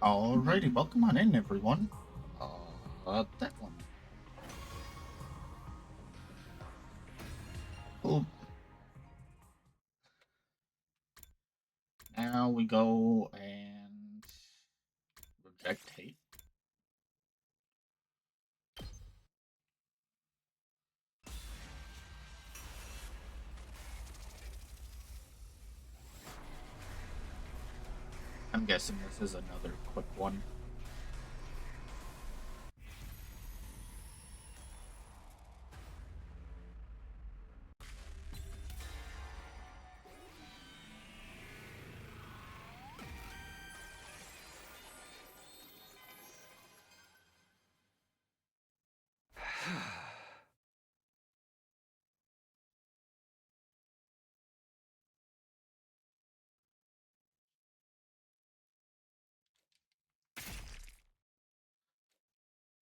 Alrighty, welcome on in, everyone. That one. Oh, now we go and reject hate. I'm guessing this is another quick one.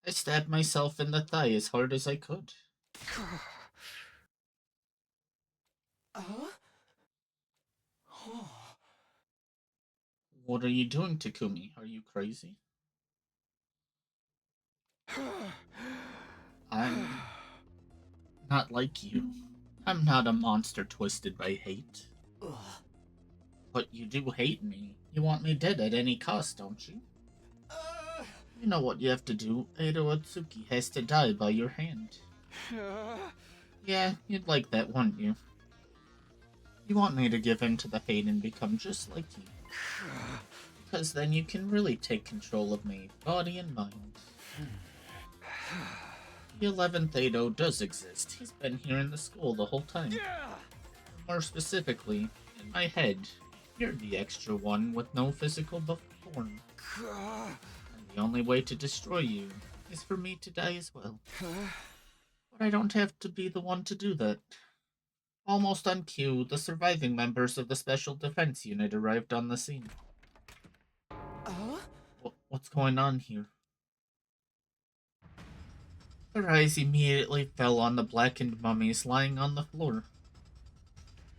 I stabbed myself in the thigh as hard as I could. What are you doing, Takumi? Are you crazy? I'm not like you. I'm not a monster twisted by hate. But you do hate me. You want me dead at any cost, don't you? You know what you have to do. Edo Atsuki has to die by your hand. Yeah, you'd like that, wouldn't you? You want me to give in to the hate and become just like you. Because then you can really take control of me, body and mind. The 11th Edo does exist. He's been here in the school the whole time. More specifically, in my head. You're the extra one with no physical form. And the only way to destroy you is for me to die as well. But I don't have to be the one to do that. Almost on cue, the surviving members of the Special Defense Unit arrived on the scene. What's going on here? Their eyes immediately fell on the blackened mummies lying on the floor.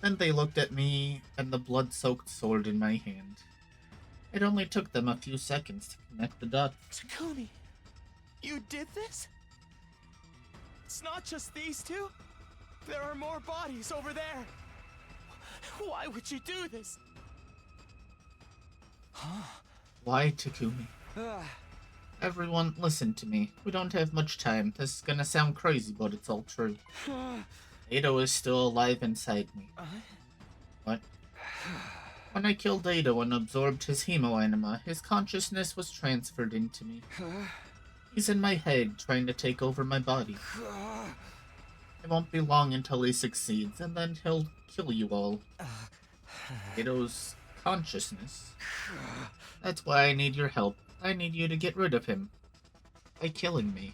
Then they looked at me and the blood-soaked sword in my hand. It only took them a few seconds to connect the dots. Takumi, you did this? It's not just these two. There are more bodies over there. Why would you do this? Why, Takumi? Everyone, listen to me. We don't have much time. This is gonna sound crazy, but it's all true. Edo is still alive inside me. What? When I killed Edo and absorbed his hemoanima, his consciousness was transferred into me. He's in my head, trying to take over my body. It won't be long until he succeeds, and then he'll kill you all. Edo's consciousness. That's why I need your help. I need you to get rid of him. By killing me.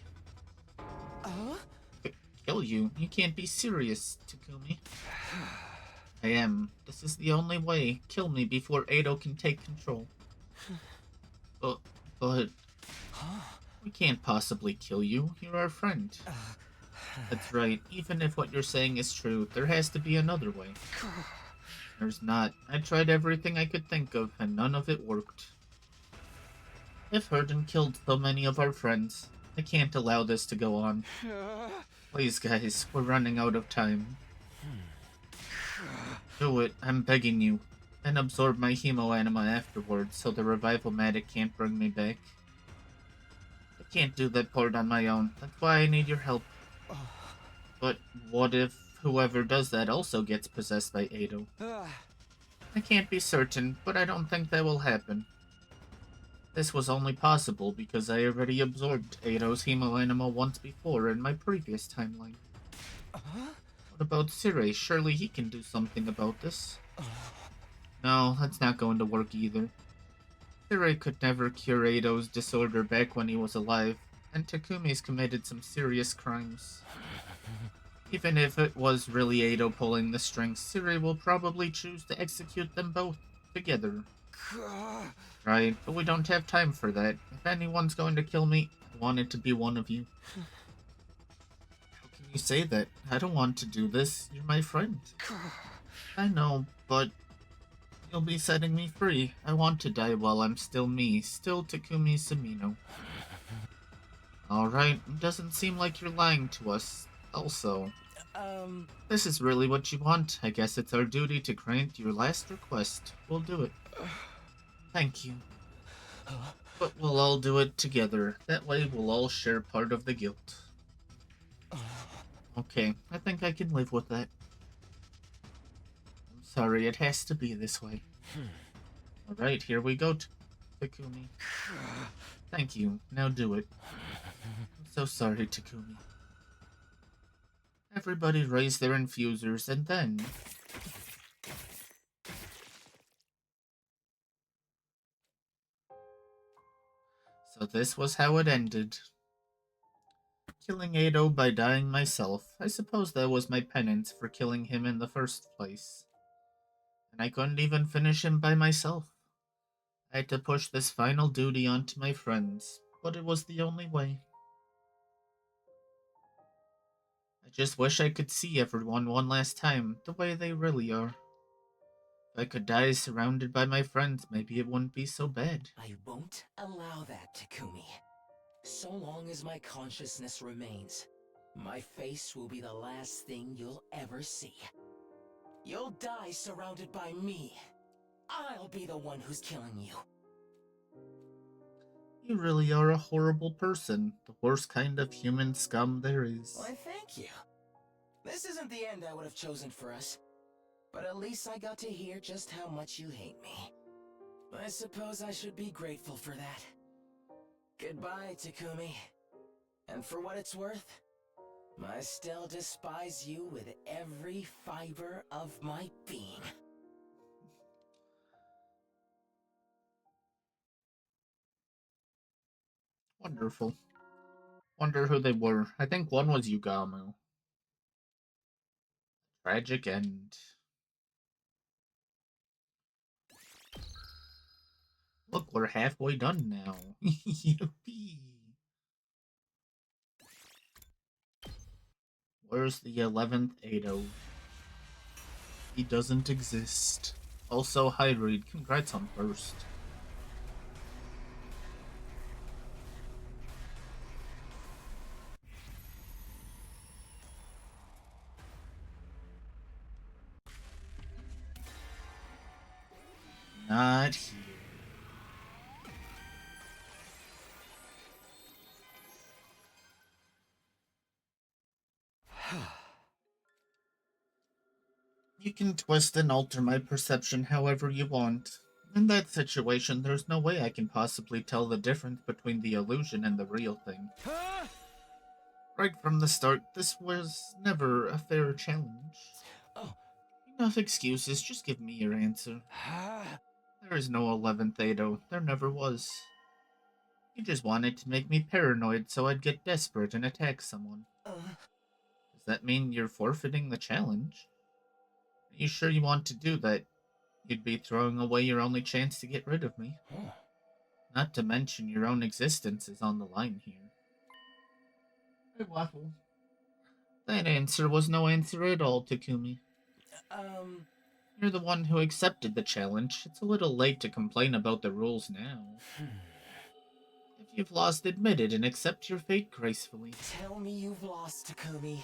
Kill you? You can't be serious, Takumi. I am. This is the only way. Kill me before Edo can take control. But... We can't possibly kill you. You're our friend. That's right. Even if what you're saying is true, there has to be another way. There's not. I tried everything I could think of, and none of it worked. I've hurt and killed so many of our friends. I can't allow this to go on. Please, guys, we're running out of time. Do it, I'm begging you. And absorb my hemoanima afterwards so the revival medic can't bring me back. I can't do that part on my own. That's why I need your help. But what if whoever does that also gets possessed by Edo? I can't be certain, but I don't think that will happen. This was only possible because I already absorbed Eitos' hemoanima once before in my previous timeline. What about Sirei? Surely he can do something about this. No, that's not going to work either. Sirei could never cure Eitos' disorder back when he was alive, and Takumi's committed some serious crimes. Even if it was really Edo pulling the strings, Sirei will probably choose to execute them both together. Right, but we don't have time for that. If anyone's going to kill me, I want it to be one of you. How can you say that? I don't want to do this. You're my friend. I know, but You'll be setting me free. I want to die while I'm still me, still Takumi Sumino. Alright, doesn't seem like you're lying to us. Also, this is really what you want. I guess it's our duty to grant your last request. We'll do it. Thank you. But we'll all do it together. That way we'll all share part of the guilt. Okay, I think I can live with that. I'm sorry, it has to be this way. Alright, here we go, Takumi. Thank you. Now do it. I'm so sorry, Takumi. Everybody raise their infusers, and then... So this was how it ended. Killing Eito by dying myself. I suppose that was my penance for killing him in the first place. And I couldn't even finish him by myself. I had to push this final duty onto my friends, but it was the only way. I just wish I could see everyone one last time, the way they really are. If I could die surrounded by my friends, maybe it wouldn't be so bad. I won't allow that, Takumi. So long as my consciousness remains, my face will be the last thing you'll ever see. You'll die surrounded by me. I'll be the one who's killing you. You really are a horrible person, the worst kind of human scum there is. Why, thank you. This isn't the end I would have chosen for us, but at least I got to hear just how much you hate me. I suppose I should be grateful for that. Goodbye, Takumi. And for what it's worth, I still despise you with every fiber of my being. Wonderful. Wonder who they were. I think one was Yugamu. Tragic end. Look, we're halfway done now. Yippee. Where's the 11th Eito? He doesn't exist. Also, hi Reed, congrats on first. Not here. You can twist and alter my perception however you want. In that situation, there's no way I can possibly tell the difference between the illusion and the real thing. Right from the start, this was never a fair challenge. Oh. Enough excuses, just give me your answer. There is no 11th Eito, there never was. You just wanted to make me paranoid so I'd get desperate and attack someone. Does that mean you're forfeiting the challenge? Are you sure you want to do that? You'd be throwing away your only chance to get rid of me. Not to mention your own existence is on the line here. Hey, Waffle. That answer was no answer at all, Takumi. You're the one who accepted the challenge. It's a little late to complain about the rules now. If you've lost, admit it and accept your fate gracefully. Tell me you've lost, Takumi.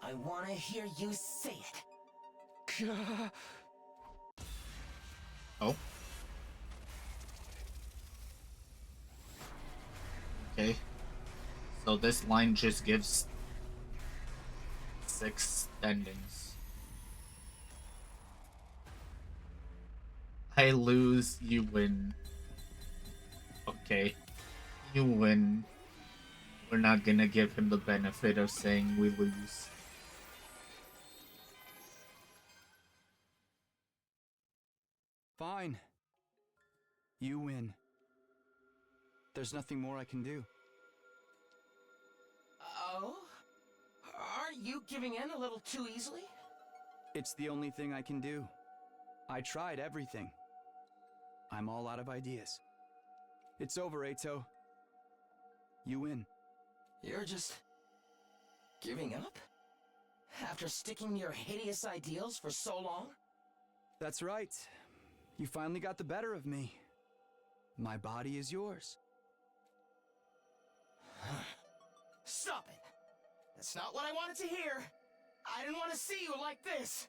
I want to hear you say it. Oh. Okay. So this line just gives 6 endings. I lose, you win. Okay. You win. We're not gonna give him the benefit of saying we lose. Fine. You win. There's nothing more I can do. Oh? Aren't you giving in a little too easily? It's the only thing I can do. I tried everything. I'm all out of ideas. It's over, Eito. You win. You're just... giving up? After sticking to your hideous ideals for so long? That's right. You finally got the better of me. My body is yours. Stop it! That's not what I wanted to hear! I didn't want to see you like this!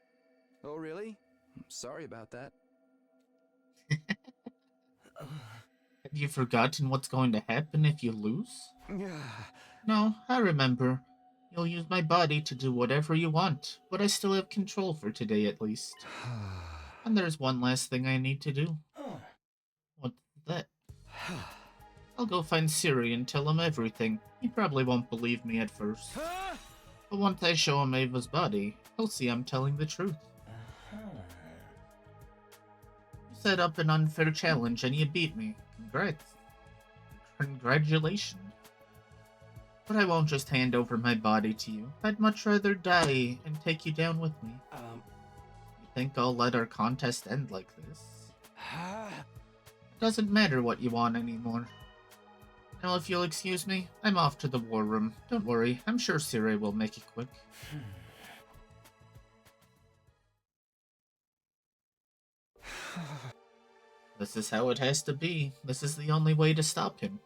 Oh, really? I'm sorry about that. Have you forgotten what's going to happen if you lose? Yeah. No, I remember. You'll use my body to do whatever you want, but I still have control for today at least. And there's one last thing I need to do. What's that? I'll go find Siri and tell him everything. He probably won't believe me at first. But once I show him Ava's body, he'll see I'm telling the truth. You set up an unfair challenge and you beat me. Congrats. Congratulations. But I won't just hand over my body to you. I'd much rather die and take you down with me. You think I'll let our contest end like this? Doesn't matter what you want anymore. Now, if you'll excuse me, I'm off to the war room. Don't worry, I'm sure Siri will make it quick. This is how it has to be. This is the only way to stop him.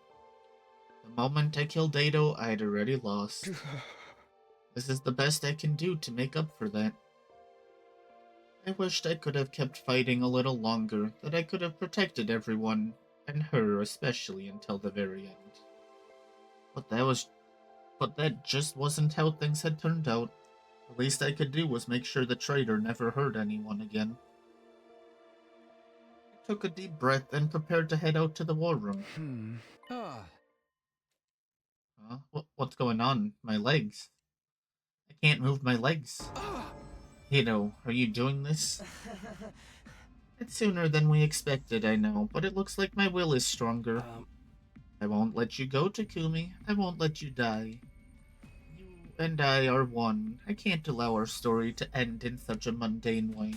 The moment I killed Eitos, I'd already lost. This is the best I can do to make up for that. I wished I could have kept fighting a little longer, that I could have protected everyone, and her especially, until the very end. But that just wasn't how things had turned out. The least I could do was make sure the traitor never hurt anyone again. I took a deep breath and prepared to head out to the war room. What's going on? My legs. I can't move my legs. Eitos, are you doing this? It's sooner than we expected, I know, but it looks like my will is stronger. I won't let you go, Takumi. I won't let you die. You and I are one. I can't allow our story to end in such a mundane way.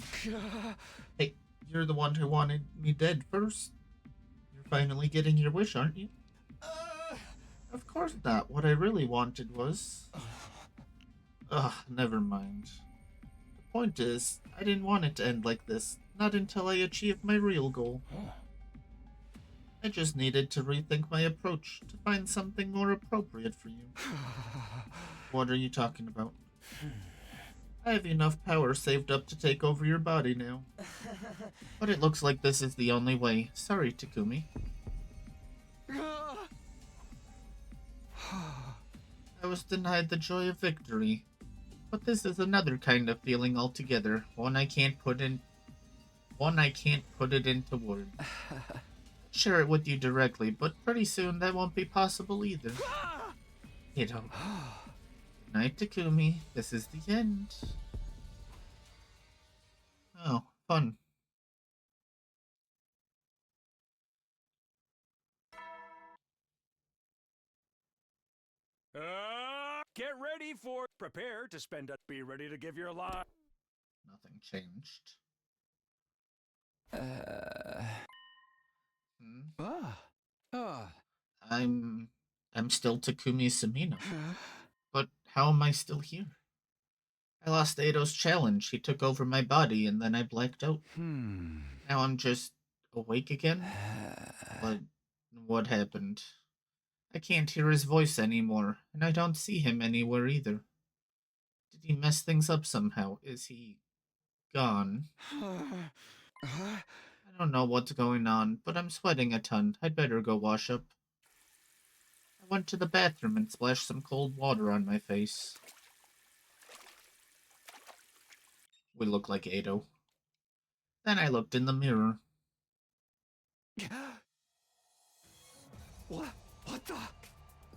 Hey, you're the one who wanted me dead first. You're finally getting your wish, aren't you? Of course not. What I really wanted was... Ugh, never mind. The point is, I didn't want it to end like this. Not until I achieved my real goal. I just needed to rethink my approach, to find something more appropriate for you. What are you talking about? I have enough power saved up to take over your body now. But it looks like this is the only way. Sorry, Takumi. I was denied the joy of victory. But this is another kind of feeling altogether. One I can't put it into words. Share it with you directly, but pretty soon that won't be possible either. You don't. Good night, Takumi. This is the end. Oh, fun. Get ready for... Prepare to spend it. Be ready to give your life. Nothing changed. I'm still Takumi Samino. But how am I still here? I lost Eitos' challenge. He took over my body and then I blacked out. Now I'm just awake again? But what happened? I can't hear his voice anymore, and I don't see him anywhere either. Did he mess things up somehow? Is he gone? I don't know what's going on, but I'm sweating a ton. I'd better go wash up. I went to the bathroom and splashed some cold water on my face. We look like Eitos. Then I looked in the mirror. What the?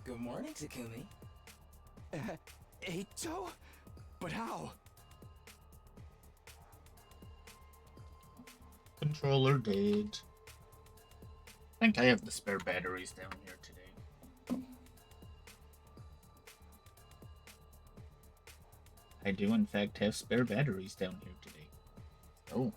Good morning, Takumi. Eito? But how? Controller dead. I think I have the spare batteries down here today. I do in fact have spare batteries down here today. Oh.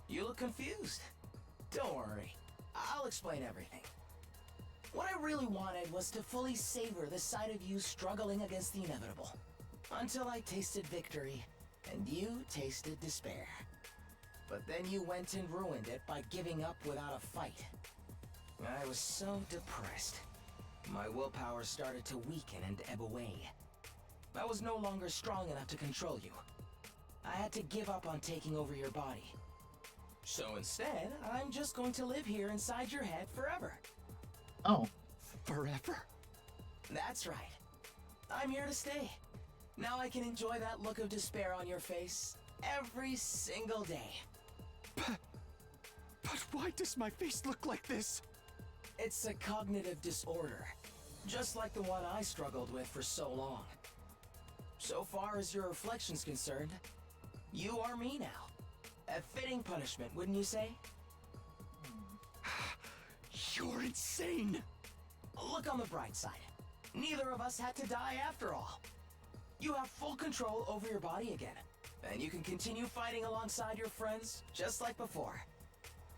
You look confused. Don't worry. I'll explain everything. What I really wanted was to fully savor the sight of you struggling against the inevitable. Until I tasted victory, and you tasted despair. But then you went and ruined it by giving up without a fight. I was so depressed. My willpower started to weaken and ebb away. I was no longer strong enough to control you. I had to give up on taking over your body. So instead, I'm just going to live here inside your head forever. Oh. Forever? That's right. I'm here to stay. Now I can enjoy that look of despair on your face every single day. But why does my face look like this? It's a cognitive disorder, just like the one I struggled with for so long. So far as your reflection's concerned, you are me now. A fitting punishment, wouldn't you say? You're insane! Look on the bright side. Neither of us had to die after all. You have full control over your body again, and you can continue fighting alongside your friends just like before.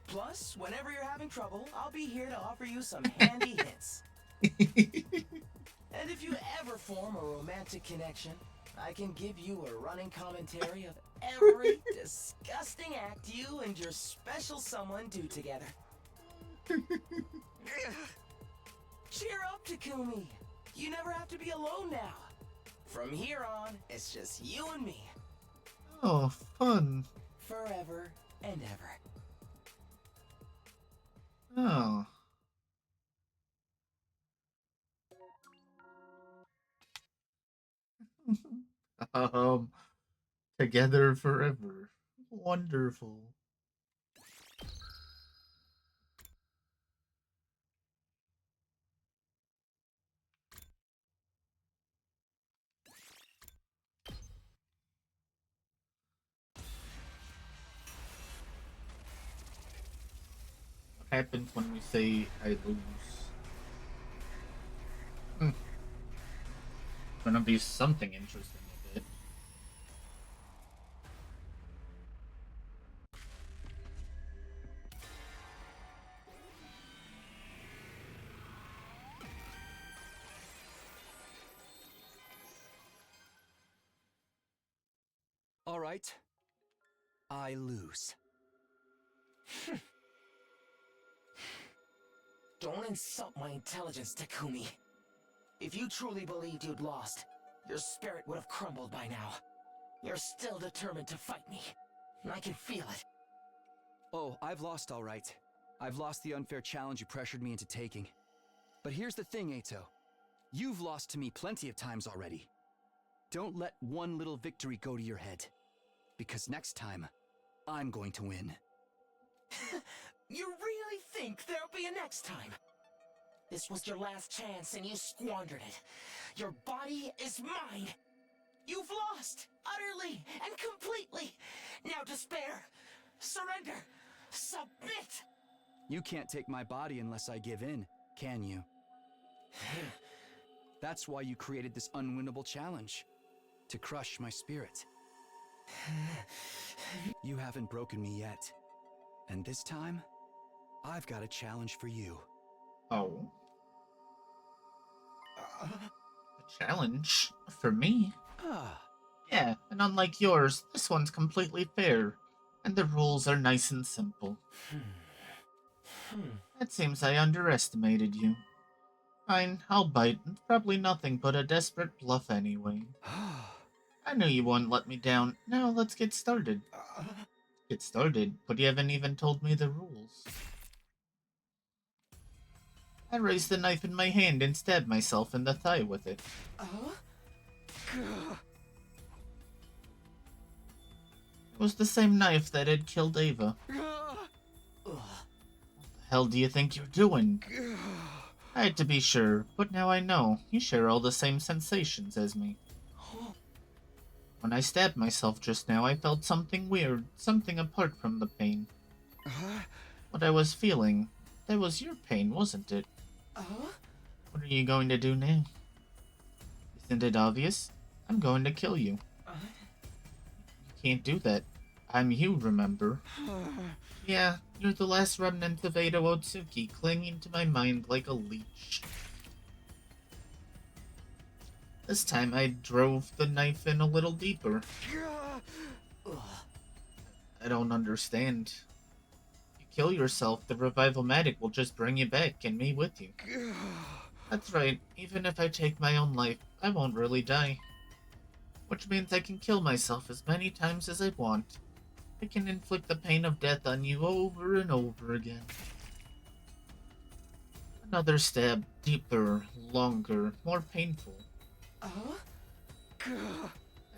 Plus, whenever you're having trouble, I'll be here to offer you some handy hints. And if you ever form a romantic connection, I can give you a running commentary of every disgusting act you and your special someone do together. Cheer up, Takumi. You never have to be alone now. From here on, it's just you and me. Oh, fun. Forever and ever. Oh. Together forever. Wonderful. What happens when we say I lose? Gonna be something interesting with it. All right. I lose. Don't insult my intelligence, Takumi. If you truly believed you'd lost, your spirit would have crumbled by now. You're still determined to fight me. I can feel it. Oh, I've lost all right. I've lost the unfair challenge you pressured me into taking. But here's the thing, Eito. You've lost to me plenty of times already. Don't let one little victory go to your head. Because next time, I'm going to win. You really think there'll be a next time? This was your last chance and you squandered it. Your body is mine. You've lost, utterly and completely. Now despair, surrender, submit. You can't take my body unless I give in, can you? That's why you created this unwinnable challenge. To crush my spirit. You haven't broken me yet. And this time, I've got a challenge for you. Oh. A challenge? For me? Ah, Yeah, and unlike yours, this one's completely fair. And the rules are nice and simple. It seems I underestimated you. Fine, I'll bite. It's probably nothing but a desperate bluff anyway. I knew you wouldn't let me down. Now let's get started. Get started? But you haven't even told me the rules. I raised the knife in my hand and stabbed myself in the thigh with it. It was the same knife that had killed Ava. What the hell do you think you're doing? I had to be sure, but now I know. You share all the same sensations as me. When I stabbed myself just now, I felt something weird, something apart from the pain. What I was feeling, that was your pain, wasn't it? What are you going to do now? Isn't it obvious? I'm going to kill you. You can't do that. I'm you, remember? Yeah, you're the last remnant of Edo Otsuki, clinging to my mind like a leech. This time I drove the knife in a little deeper. I don't understand. If you kill yourself, the Revival-matic will just bring you back, and me with you. That's right, even if I take my own life, I won't really die. Which means I can kill myself as many times as I want. I can inflict the pain of death on you over and over again. Another stab, deeper, longer, more painful. Have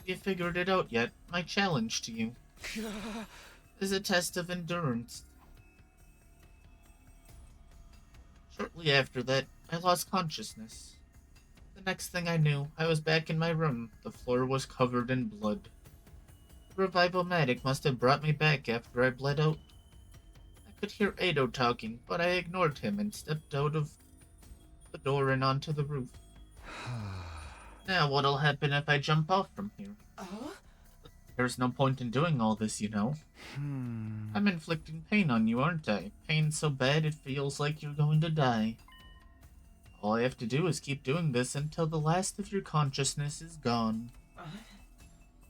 you figured it out yet? My challenge to you is a test of endurance. Shortly after that, I lost consciousness. The next thing I knew, I was back in my room. The floor was covered in blood. The Revival-matic must have brought me back after I bled out. I could hear Edo talking, but I ignored him and stepped out of the door and onto the roof. Now what'll happen if I jump off from here? There's no point in doing all this, you know. I'm inflicting pain on you, aren't I? Pain so bad it feels like you're going to die. All I have to do is keep doing this until the last of your consciousness is gone.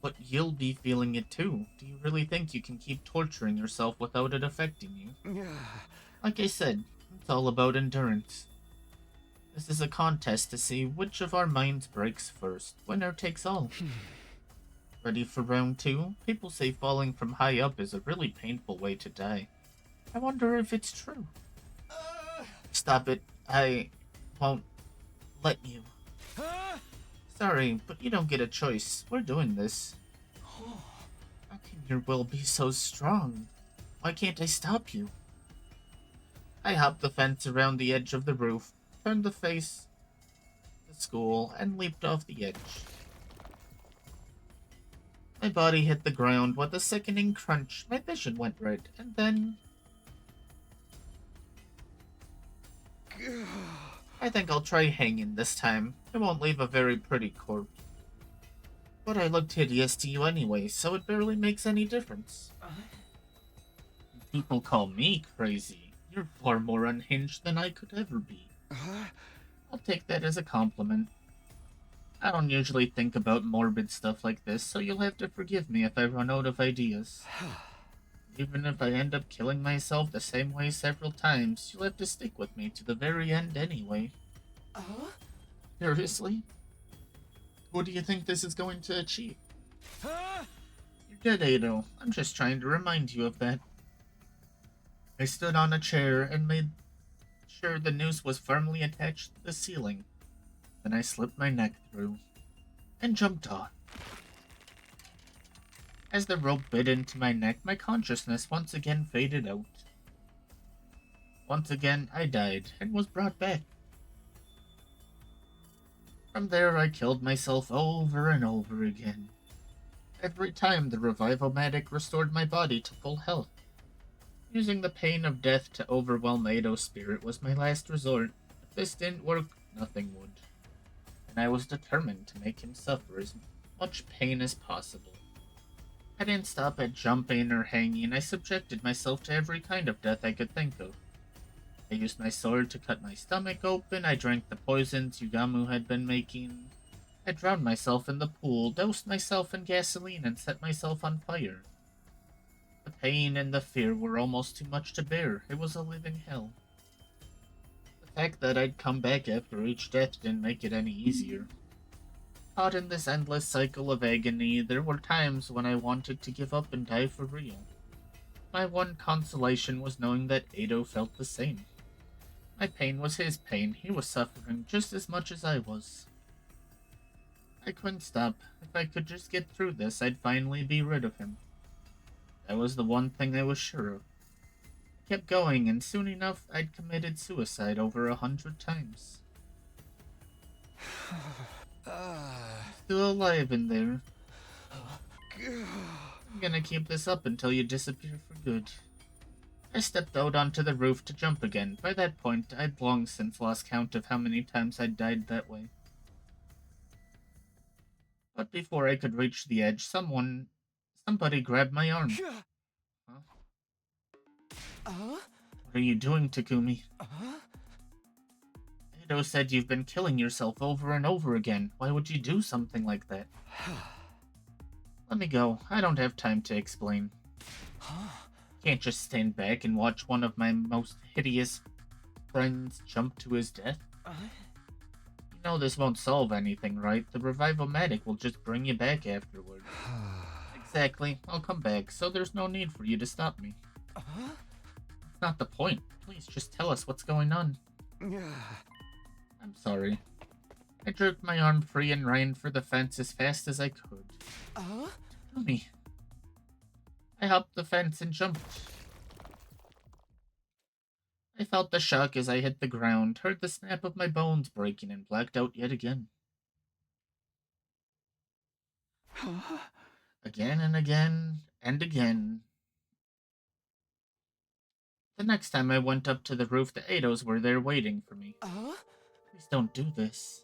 But you'll be feeling it too. Do you really think you can keep torturing yourself without it affecting you? Like I said, it's all about endurance. This is a contest to see which of our minds breaks first. Winner takes all. Ready for round 2? People say falling from high up is a really painful way to die. I wonder if it's true. Stop it. I won't let you. Sorry, but you don't get a choice. We're doing this. How can your will be so strong? Why can't I stop you? I hopped the fence around the edge of the roof, turned to face the school, and leaped off the edge. My body hit the ground with a sickening crunch. My vision went red, and then... I think I'll try hanging this time. It won't leave a very pretty corpse. But I looked hideous to you anyway, so it barely makes any difference. People call me crazy. You're far more unhinged than I could ever be. I'll take that as a compliment. I don't usually think about morbid stuff like this, so you'll have to forgive me if I run out of ideas. Even if I end up killing myself the same way several times, you'll have to stick with me to the very end anyway. Seriously? What do you think this is going to achieve? You're dead, Eido. I'm just trying to remind you of that. I stood on a chair and made sure the noose was firmly attached to the ceiling. Then I slipped my neck through and jumped on. As the rope bit into my neck, my consciousness once again faded out. Once again, I died and was brought back. From there, I killed myself over and over again. Every time the Revival-matic restored my body to full health. Using the pain of death to overwhelm Eido's spirit was my last resort. If this didn't work, nothing would. And I was determined to make him suffer as much pain as possible. I didn't stop at jumping or hanging. I subjected myself to every kind of death I could think of. I used my sword to cut my stomach open. I drank the poisons Yugamu had been making. I drowned myself in the pool, dosed myself in gasoline, and set myself on fire. The pain and the fear were almost too much to bear. It was a living hell. The fact that I'd come back after each death didn't make it any easier. Caught in this endless cycle of agony, there were times when I wanted to give up and die for real. My one consolation was knowing that Eido felt the same. My pain was his pain. He was suffering just as much as I was. I couldn't stop. If I could just get through this, I'd finally be rid of him. That was the one thing I was sure of. I kept going, and soon enough, I'd committed suicide over 100 times. Still alive in there. I'm gonna keep this up until you disappear for good. I stepped out onto the roof to jump again. By that point, I'd long since lost count of how many times I'd died that way. But before I could reach the edge, someone Somebody grabbed my arm. Huh? What are you doing, Takumi? Eitos said you've been killing yourself over and over again. Why would you do something like that? Let me go. I don't have time to explain. Can't just stand back and watch one of my most hideous friends jump to his death. You know this won't solve anything, right? The revival-matic will just bring you back afterward. Exactly. I'll come back, so there's no need for you to stop me. That's not the point. Please just tell us what's going on. I'm sorry. I jerked my arm free and ran for the fence as fast as I could. Takumi. I hopped the fence and jumped. I felt the shock as I hit the ground, heard the snap of my bones breaking, and blacked out yet again. Again and again and again. The next time I went up to the roof, the Eitos were there waiting for me. Please don't do this.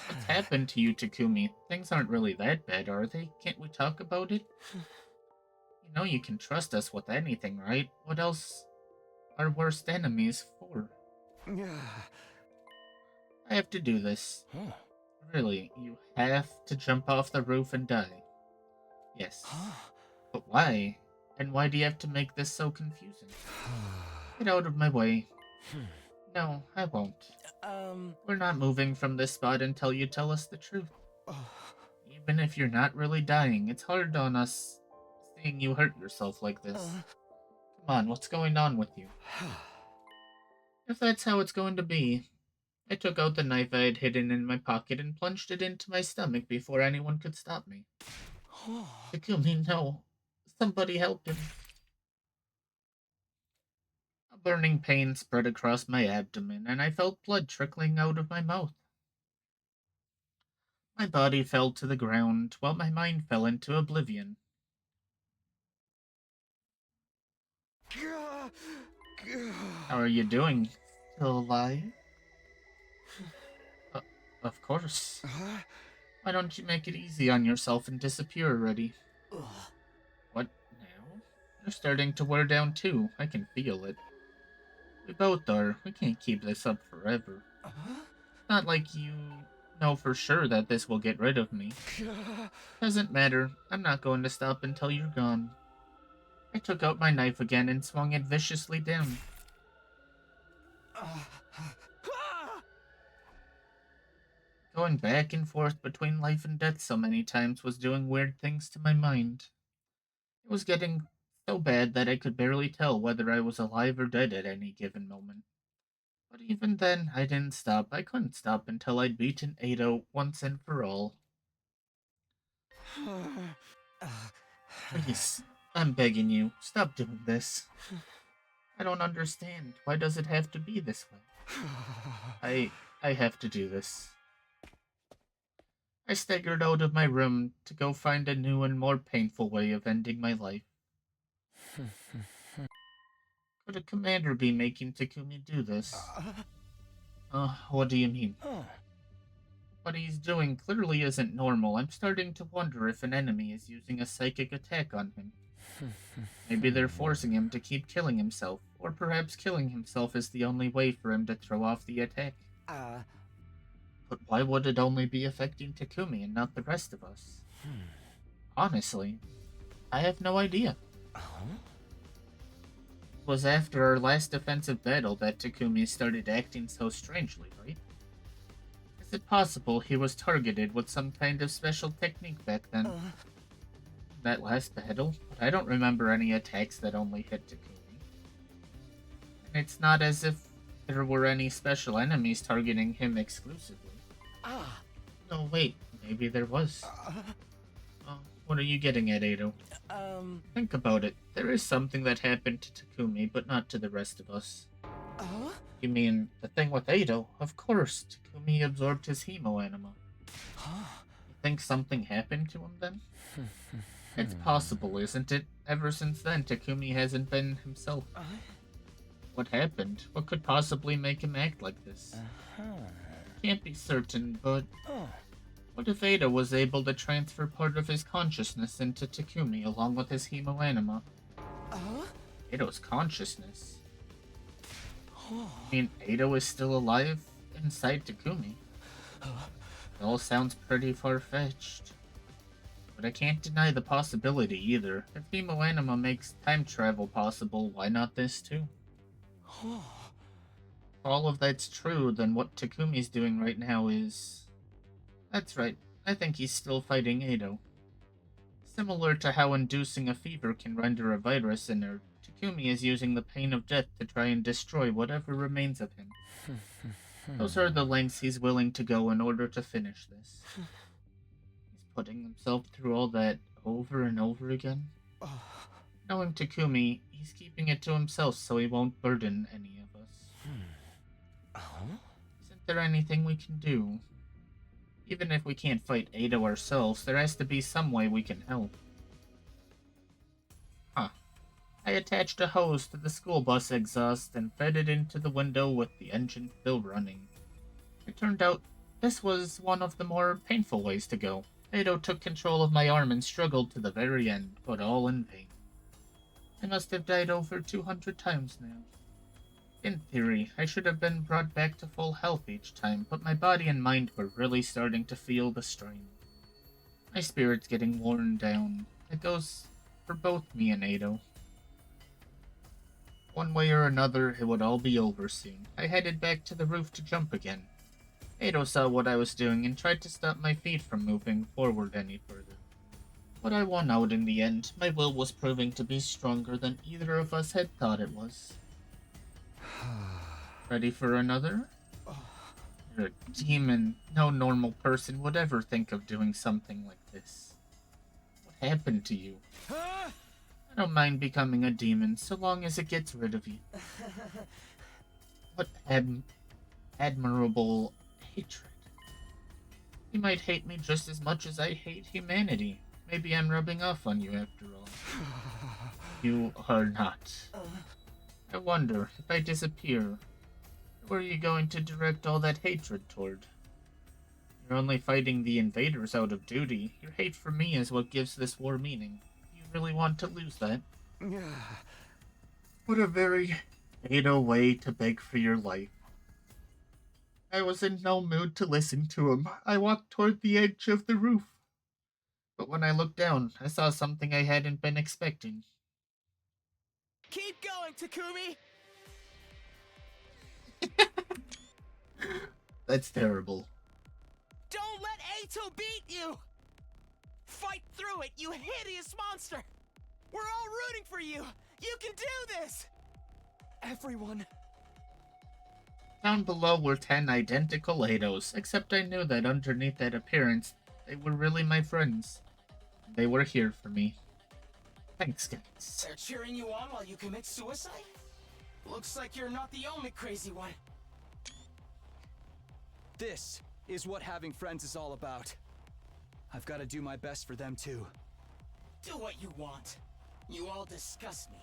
What's happened to you, Takumi? Things aren't really that bad, are they? Can't we talk about it? You know you can trust us with anything, right? What else are worst enemies for? I have to do this. Really, you have to jump off the roof and die. Yes. But why? And why do you have to make this so confusing? Get out of my way. No, I won't. We're not moving from this spot until you tell us the truth. Even if you're not really dying, it's hard on us seeing you hurt yourself like this. Come on, what's going on with you? If that's how it's going to be. I took out the knife I had hidden in my pocket and plunged it into my stomach before anyone could stop me. Takumi, no. Somebody help him. A burning pain spread across my abdomen, and I felt blood trickling out of my mouth. My body fell to the ground, while my mind fell into oblivion. How are you doing? Still alive? Of course. Why don't you make it easy on yourself and disappear already? What now? You're starting to wear down too. I can feel it. We both are. We can't keep this up forever. It's not like you know for sure that this will get rid of me. Doesn't matter. I'm not going to stop until you're gone. I took out my knife again and swung it viciously down. Going back and forth between life and death so many times was doing weird things to my mind. It was getting so bad that I could barely tell whether I was alive or dead at any given moment. But even then, I didn't stop. I couldn't stop until I'd beaten Eito once and for all. Please, I'm begging you, stop doing this. I don't understand. Why does it have to be this way? I have to do this. I staggered out of my room to go find a new and more painful way of ending my life. Could a commander be making Takumi do this? What do you mean? What he's doing clearly isn't normal. I'm starting to wonder if an enemy is using a psychic attack on him. Maybe they're forcing him to keep killing himself, or perhaps killing himself is the only way for him to throw off the attack. But why would it only be affecting Takumi and not the rest of us? Honestly, I have no idea. It was after our last defensive battle that Takumi started acting so strangely, right? Is it possible he was targeted with some kind of special technique back then? That last battle? But I don't remember any attacks that only hit Takumi. And it's not as if there were any special enemies targeting him exclusively. No, wait. Maybe there was. What are you getting at, Eito? Think about it. There is something that happened to Takumi, but not to the rest of us. You mean the thing with Eito? Of course. Takumi absorbed his hemo anima. You think something happened to him then? It's possible, isn't it? Ever since then, Takumi hasn't been himself. What happened? What could possibly make him act like this? Can't be certain, but What if Ada was able to transfer part of his consciousness into Takumi along with his hemoanima? Ato's consciousness? I mean, Ato is still alive inside Takumi. It all sounds pretty far-fetched. But I can't deny the possibility either. If hemoanima makes time travel possible, why not this too? If all of that's true, then what Takumi's doing right now is... That's right, I think he's still fighting Ato. Similar to how inducing a fever can render a virus inert, Takumi is using the pain of death to try and destroy whatever remains of him. Those are the lengths he's willing to go in order to finish this. He's putting himself through all that over and over again. Knowing Takumi, he's keeping it to himself so he won't burden any of us. Isn't there anything we can do? Even if we can't fight Ato ourselves, there has to be some way we can help. I attached a hose to the school bus exhaust and fed it into the window with the engine still running. It turned out this was one of the more painful ways to go. Ato took control of my arm and struggled to the very end, but all in vain. I must have died over 200 times now. In theory, I should have been brought back to full health each time, but my body and mind were really starting to feel the strain. My spirit's getting worn down. It goes for both me and Ato. One way or another, it would all be over soon. I headed back to the roof to jump again. Ato saw what I was doing and tried to stop my feet from moving forward any further. But I won out in the end. My will was proving to be stronger than either of us had thought it was. Ready for another? You're a demon. No normal person would ever think of doing something like this. What happened to you? I don't mind becoming a demon, so long as it gets rid of you. What admirable hatred. You might hate me just as much as I hate humanity. Maybe I'm rubbing off on you after all. You are not. I wonder, if I disappear, where are you going to direct all that hatred toward? You're only fighting the invaders out of duty. Your hate for me is what gives this war meaning. Really want to lose that. What a very Ato way to beg for your life. I was in no mood to listen to him. I walked toward the edge of the roof. But when I looked down, I saw something I hadn't been expecting. Keep going, Takumi! That's terrible. Don't let Eito beat you! Fight through it, you hideous monster! We're all rooting for you! You can do this! Everyone. Down below were 10 identical Eitos, except I knew that underneath that appearance, they were really my friends. They were here for me. Thanks, guys. They're cheering you on while you commit suicide? Looks like you're not the only crazy one. This is what having friends is all about. I've got to do my best for them too. Do what you want. You all disgust me.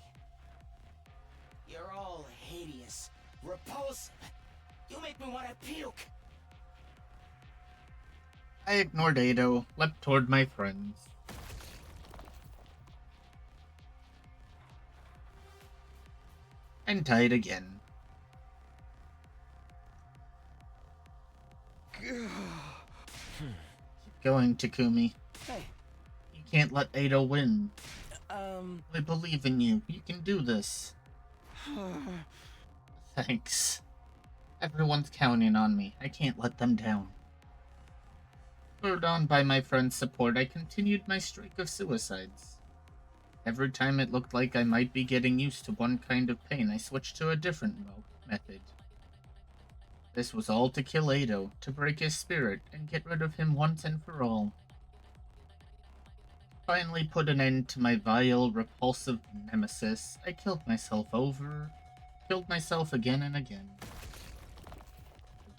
You're all hideous, repulsive. You make me want to puke. I ignored Ato, leapt toward my friends. And died again. Keep going, Takumi. Hey. You can't let Ato win. I believe in you. You can do this. Thanks. Everyone's counting on me. I can't let them down. Spurred on by my friend's support, I continued my streak of suicides. Every time it looked like I might be getting used to one kind of pain, I switched to a different method. This was all to kill Ato, to break his spirit, and get rid of him once and for all. Finally put an end to my vile, repulsive nemesis, I killed myself again and again.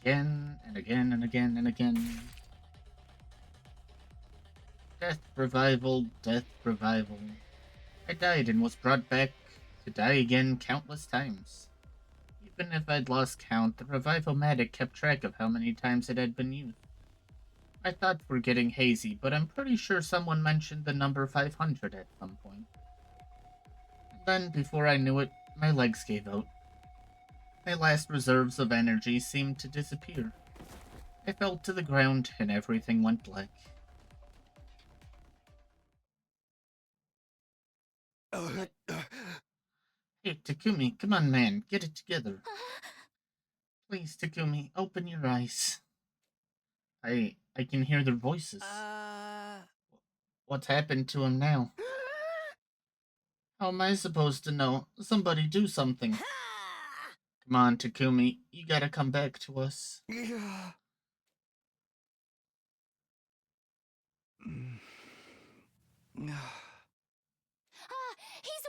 Again and again and again and again. Death, revival, death, revival. I died and was brought back to die again countless times. Even if I'd lost count, the revival-matic kept track of how many times it had been used. I thought we're getting hazy, but I'm pretty sure someone mentioned the number 500 at some point. And then, before I knew it, my legs gave out. My last reserves of energy seemed to disappear. I fell to the ground and everything went black. Hey, Takumi, come on, man, get it together. Please, Takumi, open your eyes. I can hear their voices. What's happened to him now? How am I supposed to know? Somebody do something. Come on, Takumi, you gotta come back to us. He's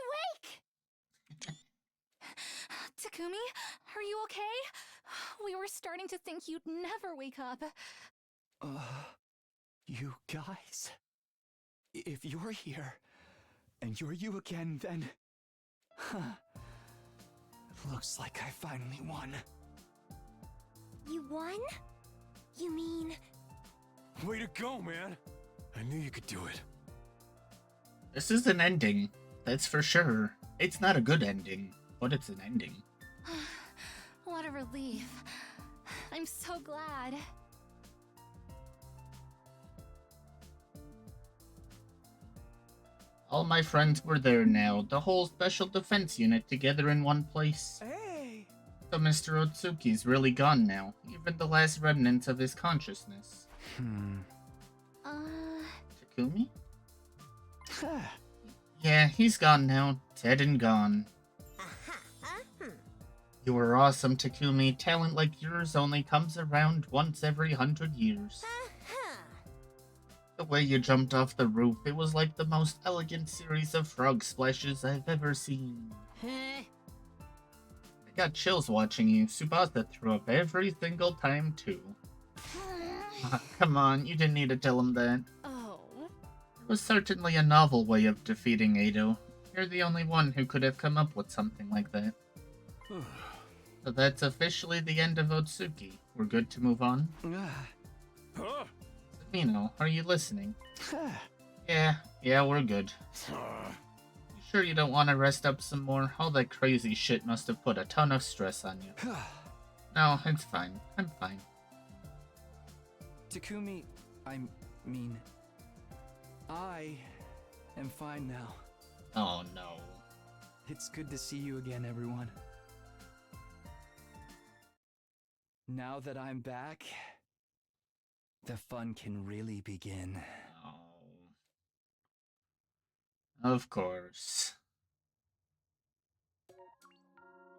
awake! Takumi, are you okay? We were starting to think you'd never wake up. You guys? If you're here, and you're you again, then... Looks like I finally won. You won? You mean... Way to go, man. I knew you could do it. This is an ending, that's for sure. It's not a good ending, but it's an ending. What a relief. I'm so glad. All my friends were there now, the whole special defense unit together in one place. Hey! So Mr. Otsuki's really gone now, even the last remnants of his consciousness. Takumi? Yeah, he's gone now, dead and gone. You were awesome, Takumi. Talent like yours only comes around once every 100 years. The way you jumped off the roof, it was like the most elegant series of frog splashes I've ever seen. I got chills watching you. Tsubasa threw up every single time, too. Come on, you didn't need to tell him that. Oh. It was certainly a novel way of defeating Eito. You're the only one who could have come up with something like that. So that's officially the end of Otsuki. We're good to move on? Huh? Mino, are you listening? Yeah, we're good. You sure you don't want to rest up some more? All that crazy shit must have put a ton of stress on you. No, it's fine. I'm fine. Takumi, I am fine now. Oh no. It's good to see you again, everyone. Now that I'm back, the fun can really begin. Oh. Of course.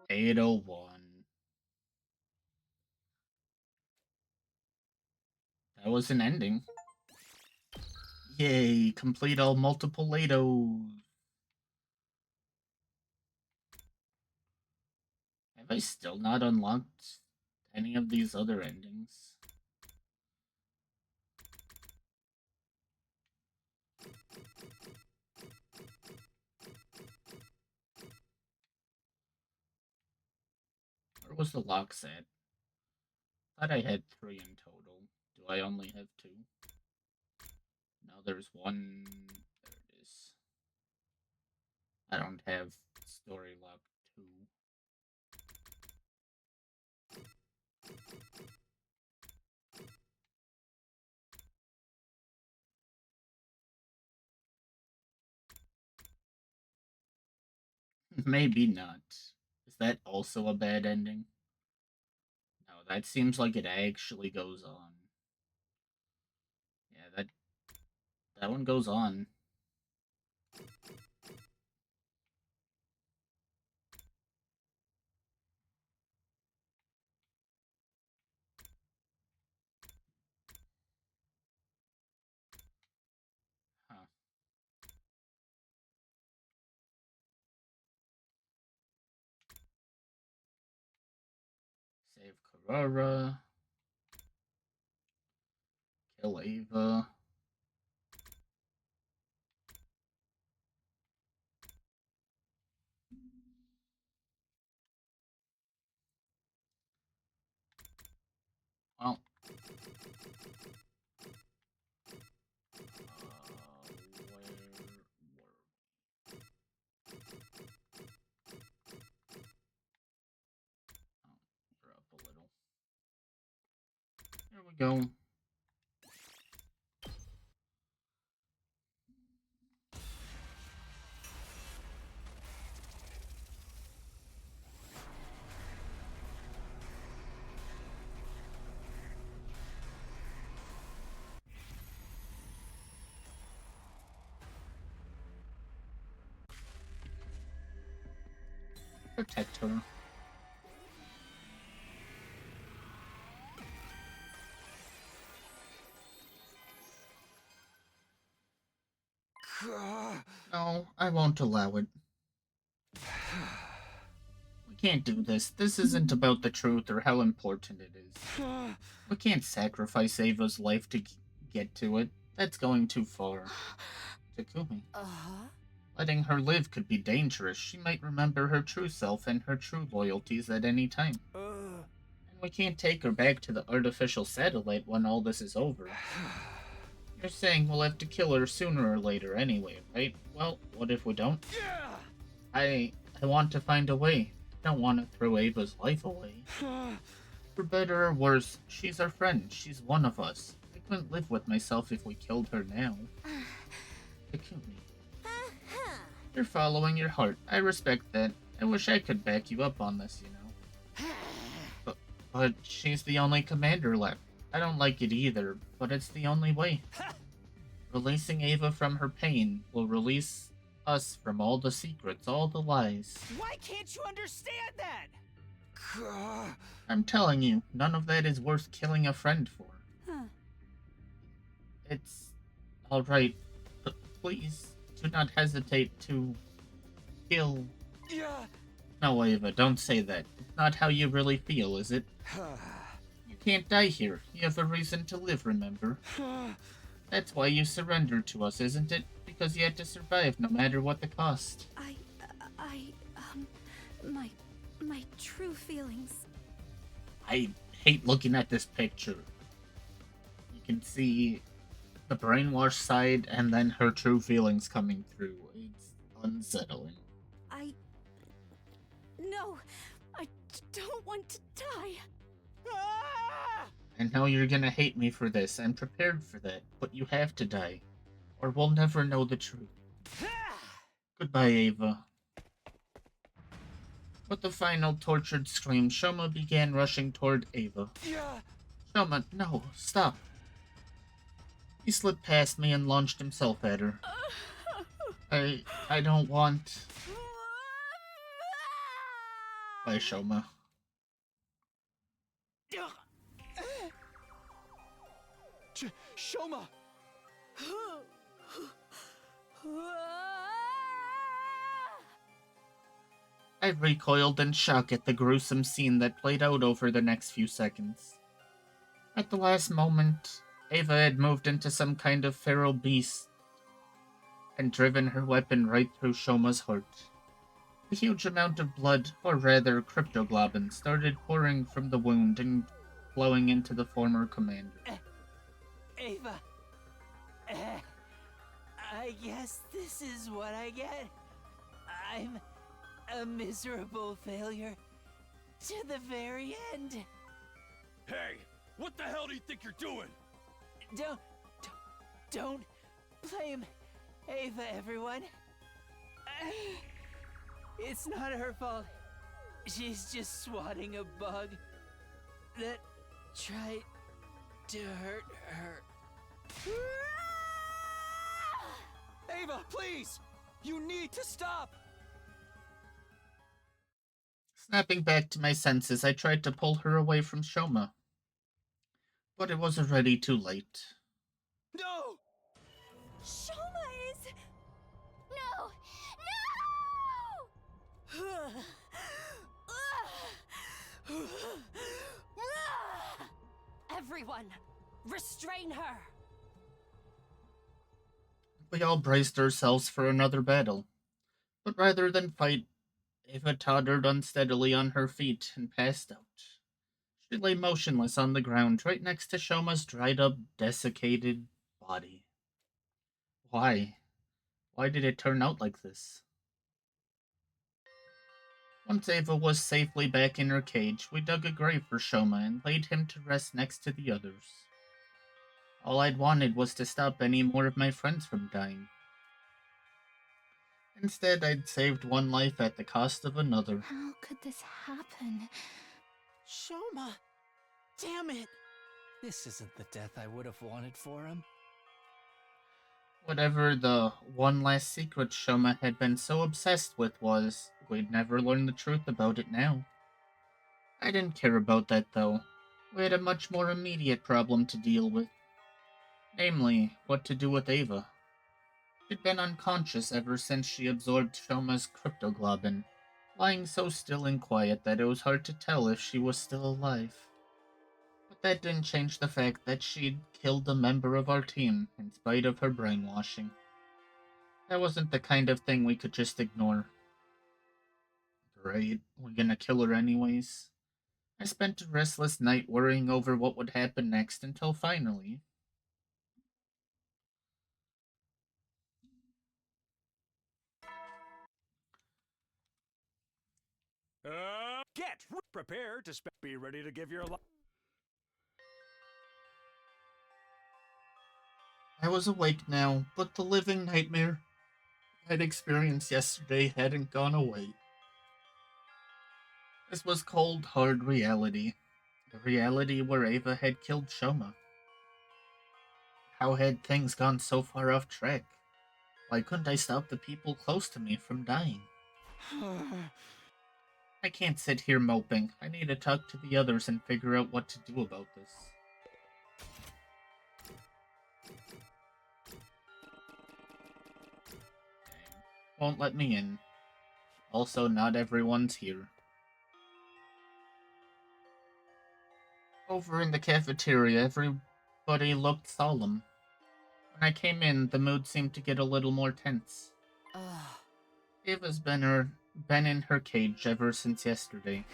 801. That was an ending. Yay, complete all multiple Eitos. Have I still not unlocked any of these other endings? Where was the lock set? Thought I had 3 in total. Do I only have 2? No, there's 1. There it is. I don't have story lock 2. Maybe not. Is that also a bad ending? No, that seems like it actually goes on. Yeah, that one goes on. Huh. Save Karara. Kill Ava. Well, Go. Protect her. No, I won't allow it. We can't do this. This isn't about the truth or how important it is. We can't sacrifice Ava's life to get to it. That's going too far. Takumi. Letting her live could be dangerous. She might remember her true self and her true loyalties at any time. And we can't take her back to the artificial satellite when all this is over. You're saying we'll have to kill her sooner or later anyway, right? Well, what if we don't? I want to find a way. I don't want to throw Ava's life away. For better or worse, she's our friend. She's one of us. I couldn't live with myself if we killed her now. Takumi. You're following your heart. I respect that. I wish I could back you up on this, you know. But she's the only commander left. I don't like it either, but it's the only way. Releasing Ava from her pain will release us from all the secrets, all the lies. Why can't you understand that? I'm telling you, none of that is worth killing a friend for. It's alright, but please do not hesitate to kill. No, Ava, don't say that. It's not how you really feel, is it? You can't die here. You have a reason to live, remember? That's why you surrendered to us, isn't it? Because you had to survive no matter what the cost. My true feelings. I hate looking at this picture. You can see the brainwashed side and then her true feelings coming through. It's unsettling. No, I don't want to die. I know you're gonna hate me for this. I'm prepared for that. But you have to die. Or we'll never know the truth. Goodbye, Ava. With the final tortured scream, Shoma began rushing toward Ava. Shoma, no, stop. He slipped past me and launched himself at her. I don't want... Bye, Shoma. Shoma! I recoiled in shock at the gruesome scene that played out over the next few seconds. At the last moment, Ava had moved into some kind of feral beast and driven her weapon right through Shoma's heart. A huge amount of blood, or rather cryptoglobin, started pouring from the wound and flowing into the former commander. Ava. I guess this is what I get. I'm a miserable failure to the very end. Hey, what the hell do you think you're doing? Don't blame Ava, everyone. It's not her fault. She's just swatting a bug that tried to hurt her. Ava, please! You need to stop! Snapping back to my senses, I tried to pull her away from Shoma. But it was already too late. No! Shoma is... No! Everyone, restrain her! We all braced ourselves for another battle. But rather than fight, Ava tottered unsteadily on her feet and passed out. She lay motionless on the ground right next to Shoma's dried-up, desiccated body. Why? Why did it turn out like this? Once Ava was safely back in her cage, we dug a grave for Shoma and laid him to rest next to the others. All I'd wanted was to stop any more of my friends from dying. Instead, I'd saved one life at the cost of another. How could this happen? Shoma! Damn it! This isn't the death I would have wanted for him. Whatever the one last secret Shoma had been so obsessed with was, we'd never learn the truth about it now. I didn't care about that, though. We had a much more immediate problem to deal with. Namely, what to do with Ava. She'd been unconscious ever since she absorbed Shoma's cryptoglobin, lying so still and quiet that it was hard to tell if she was still alive. But that didn't change the fact that she'd killed a member of our team in spite of her brainwashing. That wasn't the kind of thing we could just ignore. Right, we're gonna kill her anyways. I spent a restless night worrying over what would happen next until finally. Get prepared to be ready to give your life. I was awake now, but the living nightmare I'd experienced yesterday hadn't gone away. This was cold, hard reality. The reality where Ava had killed Shoma. How had things gone so far off track? Why couldn't I stop the people close to me from dying? I can't sit here moping. I need to talk to the others and figure out what to do about this. Won't let me in. Also, not everyone's here. Over in the cafeteria, everybody looked solemn. When I came in, the mood seemed to get a little more tense. Ava's been in her cage ever since yesterday.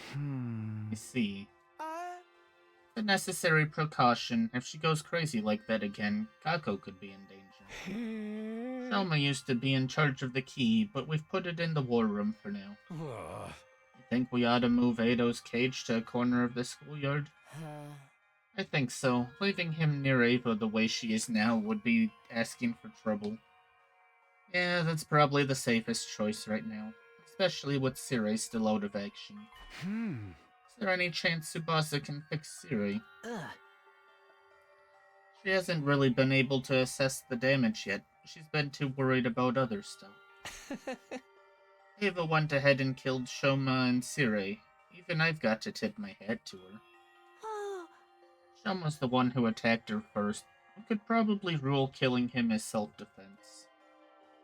I see. The necessary precaution. If she goes crazy like that again, Kako could be in danger. Shoma used to be in charge of the key, but we've put it in the war room for now. You think we ought to move Eitos' cage to a corner of the schoolyard? I think so. Leaving him near Ava the way she is now would be asking for trouble. Yeah, that's probably the safest choice right now, especially with Sirei still out of action. Is there any chance Tsubasa can fix Sirei? She hasn't really been able to assess the damage yet. She's been too worried about other stuff. Ava went ahead and killed Shoma and Sirei. Even I've got to tip my hat to her. Shoma's the one who attacked her first. We could probably rule killing him as self-defense.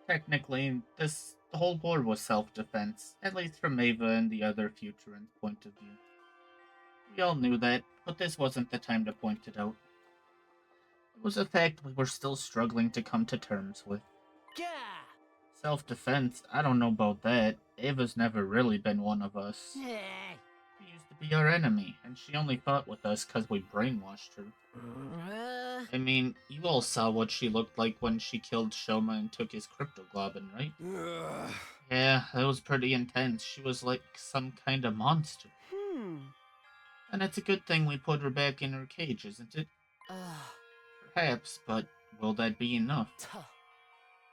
Technically, the whole war was self-defense, at least from Ava and the other Futurans' point of view. We all knew that, but this wasn't the time to point it out. It was a fact we were still struggling to come to terms with. Self-defense? I don't know about that. Ava's never really been one of us. She used to be our enemy, and she only fought with us because we brainwashed her. I mean, you all saw what she looked like when she killed Shoma and took his cryptoglobin, right? Yeah, that was pretty intense. She was like some kind of monster. And it's a good thing we put her back in her cage, isn't it? Perhaps, but will that be enough?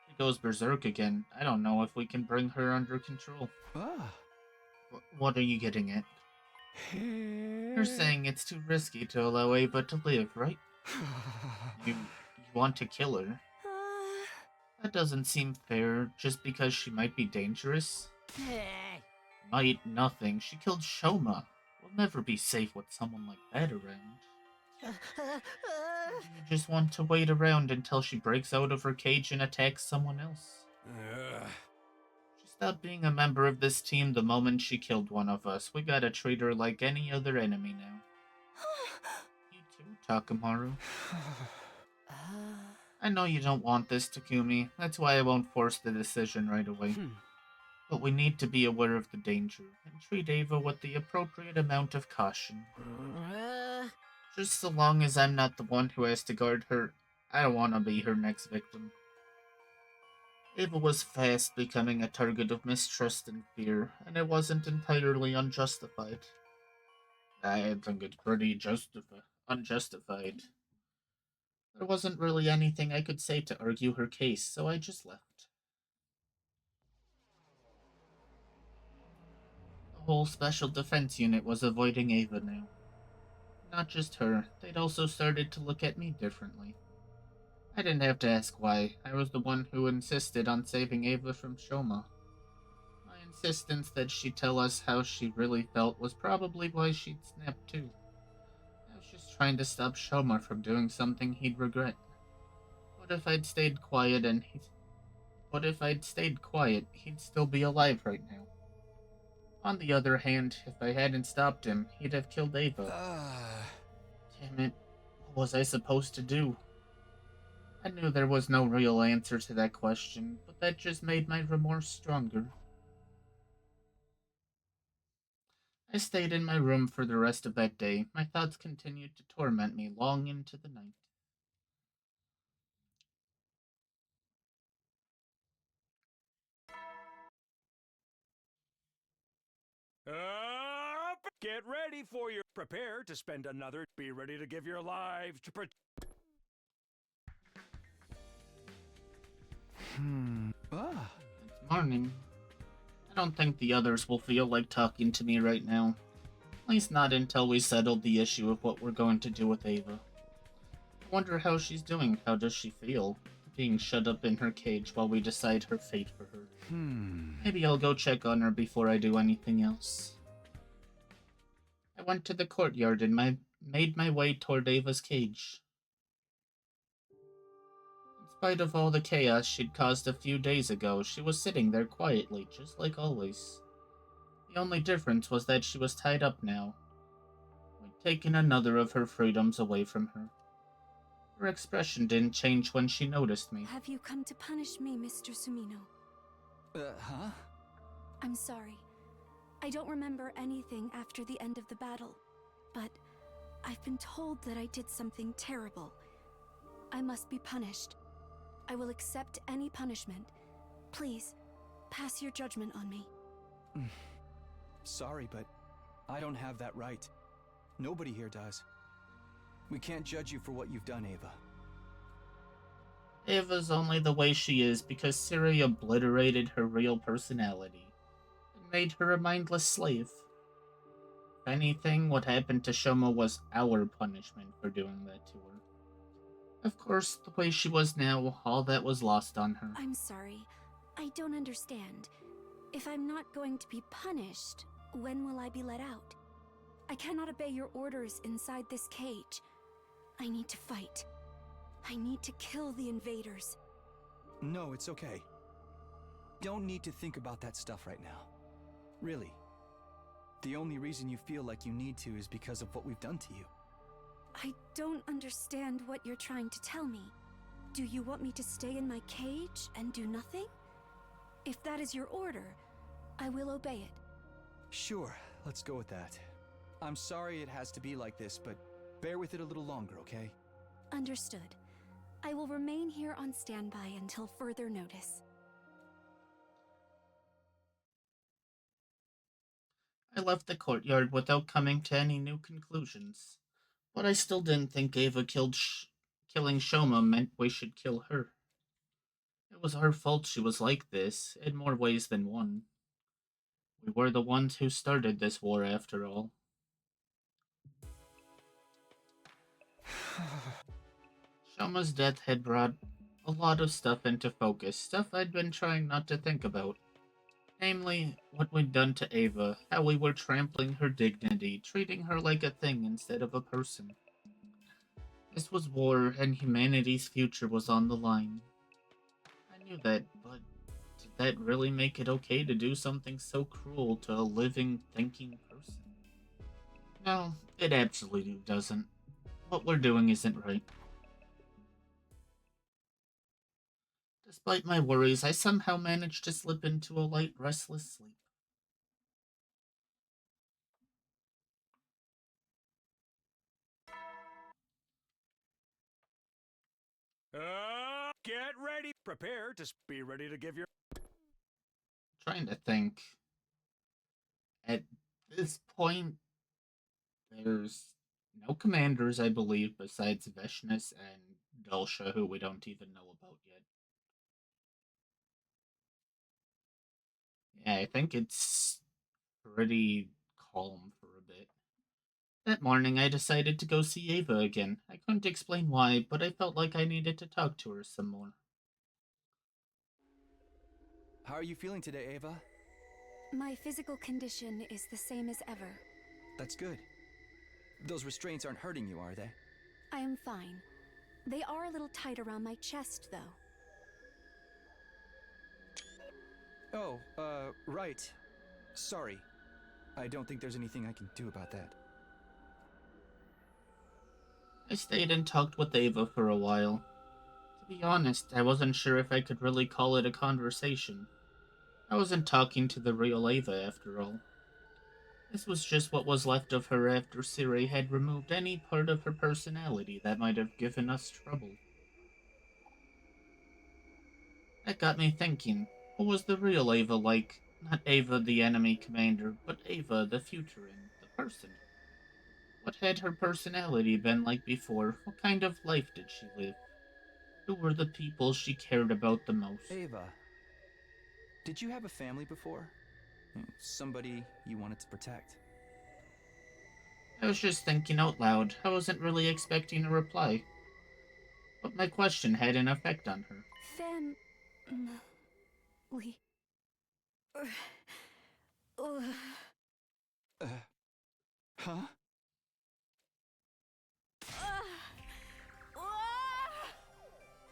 She goes berserk again. I don't know if we can bring her under control. What are you getting at? You're saying it's too risky to allow Ava to live, right? You want to kill her? That doesn't seem fair, just because she might be dangerous. Might nothing. She killed Shoma. We'll never be safe with someone like that around. You just want to wait around until she breaks out of her cage and attacks someone else. She stopped being a member of this team the moment she killed one of us. We gotta treat her like any other enemy now. You too, Takamaru. I know you don't want this, Takumi. That's why I won't force the decision right away. But we need to be aware of the danger and treat Ava with the appropriate amount of caution. Just so long as I'm not the one who has to guard her, I don't want to be her next victim. Ava was fast becoming a target of mistrust and fear, and it wasn't entirely unjustified. I think it's pretty unjustified. There wasn't really anything I could say to argue her case, so I just left. The whole special defense unit was avoiding Ava now. Not just her, they'd also started to look at me differently. I didn't have to ask why. I was the one who insisted on saving Ava from Shoma. My insistence that she tell us how she really felt was probably why she'd snapped too. I was just trying to stop Shoma from doing something he'd regret. What if I'd stayed quiet and he What if I'd stayed quiet, he'd still be alive right now. On the other hand, if I hadn't stopped him, he'd have killed Ava. Damn it, what was I supposed to do? I knew there was no real answer to that question, but that just made my remorse stronger. I stayed in my room for the rest of that day. My thoughts continued to torment me long into the night. Get ready for your prepare to spend another. Be ready to give your lives to It's morning. I don't think the others will feel like talking to me right now. At least not until we settled the issue of what we're going to do with Ava. I wonder how she's doing. How does she feel? Being shut up in her cage while we decide her fate for her. Maybe I'll go check on her before I do anything else. I went to the courtyard and made my way toward Ava's cage. In spite of all the chaos she'd caused a few days ago, she was sitting there quietly, just like always. The only difference was that she was tied up now. We'd taken another of her freedoms away from her. Her expression didn't change when she noticed me. Have you come to punish me, Mr. Sumino? Huh? I'm sorry. I don't remember anything after the end of the battle, but I've been told that I did something terrible. I must be punished. I will accept any punishment. Please, pass your judgment on me. Sorry, but I don't have that right. Nobody here does. We can't judge you for what you've done, Ava. Ava's only the way she is because Siri obliterated her real personality and made her a mindless slave. If anything, what happened to Shoma was our punishment for doing that to her. Of course, the way she was now, all that was lost on her. I'm sorry. I don't understand. If I'm not going to be punished, when will I be let out? I cannot obey your orders inside this cage. I need to fight. I need to kill the invaders. No, it's okay. Don't need to think about that stuff right now. Really. The only reason you feel like you need to is because of what we've done to you. I don't understand what you're trying to tell me. Do you want me to stay in my cage and do nothing? If that is your order, I will obey it. Sure, let's go with that. I'm sorry it has to be like this, but bear with it a little longer, okay? Understood. I will remain here on standby until further notice. I left the courtyard without coming to any new conclusions, but I still didn't think Ava killing Shoma meant we should kill her. It was our fault she was like this, in more ways than one. We were the ones who started this war after all. Shoma's death had brought a lot of stuff into focus, stuff I'd been trying not to think about. Namely, what we'd done to Ava, how we were trampling her dignity, treating her like a thing instead of a person. This was war, and humanity's future was on the line. I knew that, but did that really make it okay to do something so cruel to a living, thinking person? No, it absolutely doesn't. What we're doing isn't right. Despite my worries, I somehow managed to slip into a light, restless sleep. get ready. Prepare to be ready to give your. Trying to think. At this point, there's no commanders, I believe, besides Veshnus and Gulsha, who we don't even know about yet. Yeah, I think it's pretty calm for a bit. That morning, I decided to go see Ava again. I couldn't explain why, but I felt like I needed to talk to her some more. How are you feeling today, Ava? My physical condition is the same as ever. That's good. Those restraints aren't hurting you, are they? I am fine. They are a little tight around my chest, though. Oh, right. Sorry. I don't think there's anything I can do about that. I stayed and talked with Ava for a while. To be honest, I wasn't sure if I could really call it a conversation. I wasn't talking to the real Ava after all. This was just what was left of her after Siri had removed any part of her personality that might have given us trouble. That got me thinking, what was the real Ava like? Not Ava the enemy commander, but Ava the future and the person. What had her personality been like before? What kind of life did she live? Who were the people she cared about the most? Ava, did you have a family before? Somebody you wanted to protect? I was just thinking out loud. I wasn't really expecting a reply. But my question had an effect on her. Family. Ugh. Huh?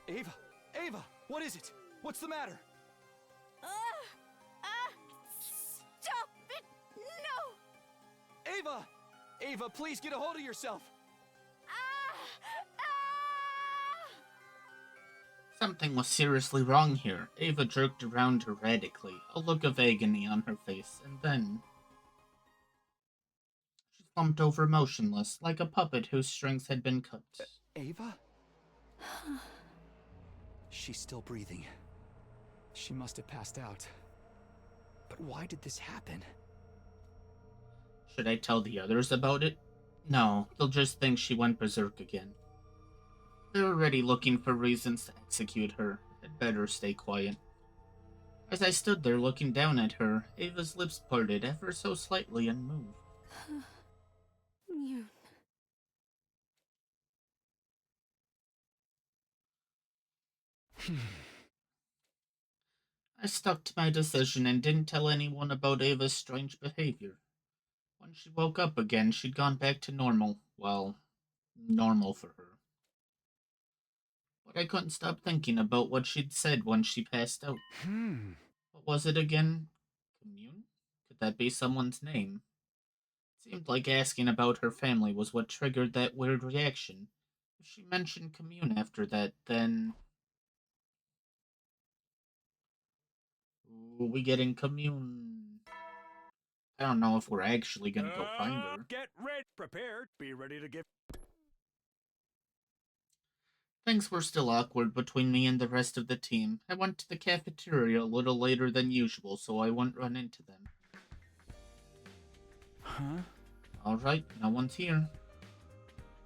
Ava! Ava! What is it? What's the matter? Stop it! No! Ava! Ava, please get a hold of yourself! Something was seriously wrong here. Ava jerked around erratically, a look of agony on her face, and then she slumped over motionless, like a puppet whose strings had been cut. Ava? She's still breathing. She must have passed out. But why did this happen? Should I tell the others about it? No, they'll just think she went berserk again. They're already looking for reasons to execute her. I'd better stay quiet. As I stood there looking down at her, Ava's lips parted ever so slightly and moved. Mune. I stuck to my decision and didn't tell anyone about Ava's strange behavior. When she woke up again, she'd gone back to normal. Well, normal for her. But I couldn't stop thinking about what she'd said when she passed out. What was it again? Commune? Could that be someone's name? It seemed like asking about her family was what triggered that weird reaction. If she mentioned Commune after that, then... Ooh, we getting Commune. I don't know if we're actually gonna go find her. Get ready, prepared, be ready to give. Things were still awkward between me and the rest of the team. I went to the cafeteria a little later than usual so I wouldn't run into them. Huh? Alright, no one's here.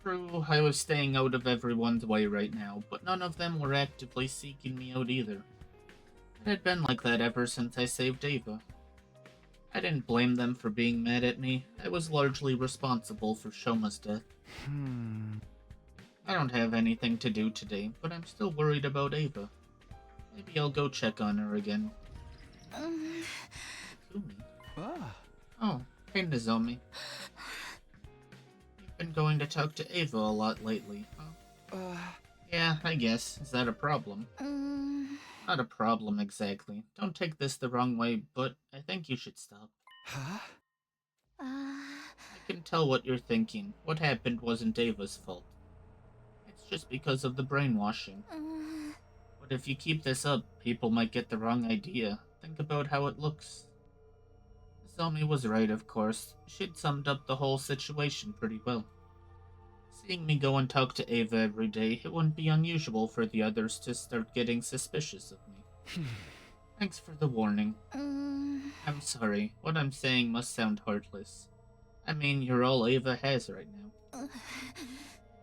True, I was staying out of everyone's way right now, but none of them were actively seeking me out either. It had been like that ever since I saved Ava. I didn't blame them for being mad at me. I was largely responsible for Shoma's death. I don't have anything to do today, but I'm still worried about Ava. Maybe I'll go check on her again. Kumi? Ah. Oh, hey Nozomi. You've been going to talk to Ava a lot lately, huh? Yeah, I guess. Is that a problem? Not a problem exactly. Don't take this the wrong way, but I think you should stop. Huh? I can tell what you're thinking. What happened wasn't Ava's fault. It's just because of the brainwashing. But if you keep this up, people might get the wrong idea. Think about how it looks. Nozomi was right, of course. She'd summed up the whole situation pretty well. Seeing me go and talk to Ava every day, it wouldn't be unusual for the others to start getting suspicious of me. Thanks for the warning. I'm sorry, what I'm saying must sound heartless. I mean, you're all Ava has right now.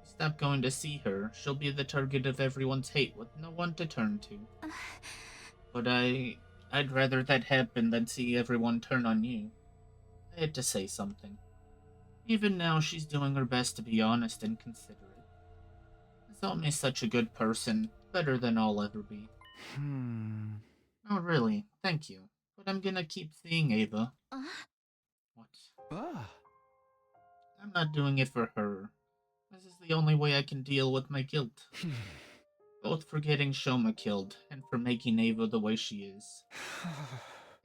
Is stop going to see her, she'll be the target of everyone's hate with no one to turn to. But I'd rather that happen than see everyone turn on you. I had to say something. Even now, she's doing her best to be honest and considerate. Zomi's such a good person, better than I'll ever be. Oh, really? Thank you. But I'm gonna keep seeing Ava. What? I'm not doing it for her. This is the only way I can deal with my guilt. Both for getting Shoma killed, and for making Ava the way she is.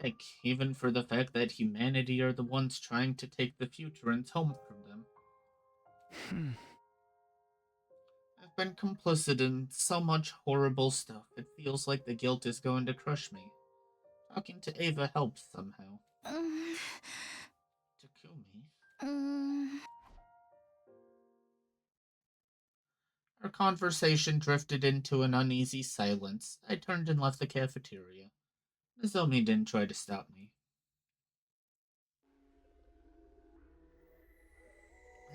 Heck, even for the fact that humanity are the ones trying to take the Futurans home from them. I've been complicit in so much horrible stuff, it feels like the guilt is going to crush me. Talking to Ava helps somehow. Takumi? Our conversation drifted into an uneasy silence. I turned and left the cafeteria. Nozomi didn't try to stop me.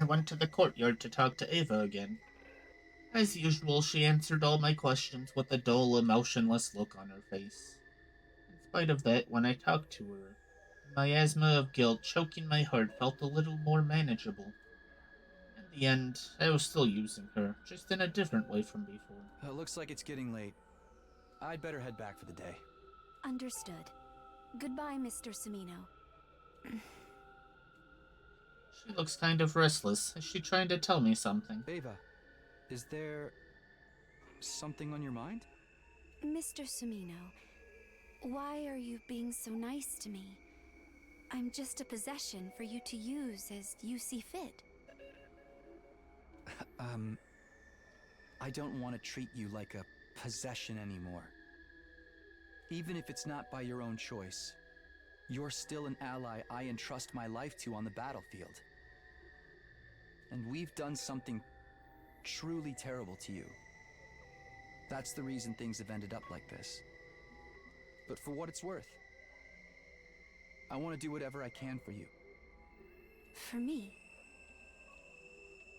I went to the courtyard to talk to Ava again. As usual, she answered all my questions with a dull, emotionless look on her face. In spite of that, when I talked to her, the miasma of guilt choking my heart felt a little more manageable. In the end, I was still using her, just in a different way from before. Looks like it's getting late. I'd better head back for the day. Understood. Goodbye, Mr. Sumino. She looks kind of restless. Is she trying to tell me something? Ava, is there something on your mind? Mr. Sumino, why are you being so nice to me? I'm just a possession for you to use as you see fit. I don't want to treat you like a possession anymore. Even if it's not by your own choice, you're still an ally I entrust my life to on the battlefield. And we've done something truly terrible to you. That's the reason things have ended up like this. But for what it's worth, I want to do whatever I can for you. For me?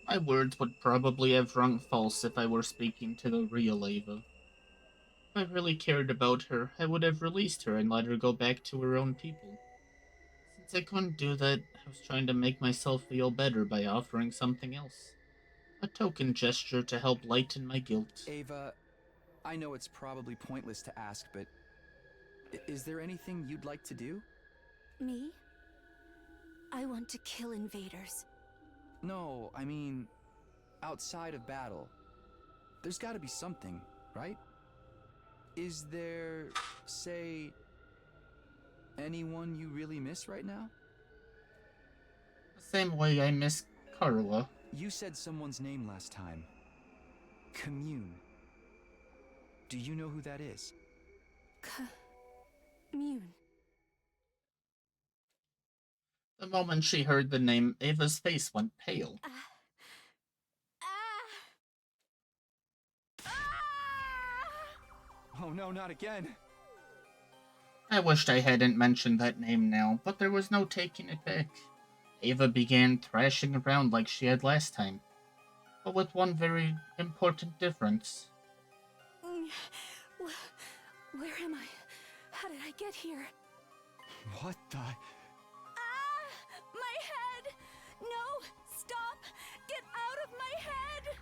My words would probably have rung false if I were speaking to the real Ava. If I really cared about her, I would have released her and let her go back to her own people. Since I couldn't do that, I was trying to make myself feel better by offering something else. A token gesture to help lighten my guilt. Ava, I know it's probably pointless to ask, but is there anything you'd like to do? Me? I want to kill invaders. No, I mean, outside of battle. There's gotta be something, right? Is there, say, anyone you really miss right now? The same way I miss Karua. You said someone's name last time. Commune. Do you know who that is? Commune. The moment she heard the name, Ava's face went pale. Oh no, not again! I wished I hadn't mentioned that name now, but there was no taking it back. Ava began thrashing around like she had last time, but with one very important difference. Where am I? How did I get here? What the? My head! No! Stop! Get out of my head!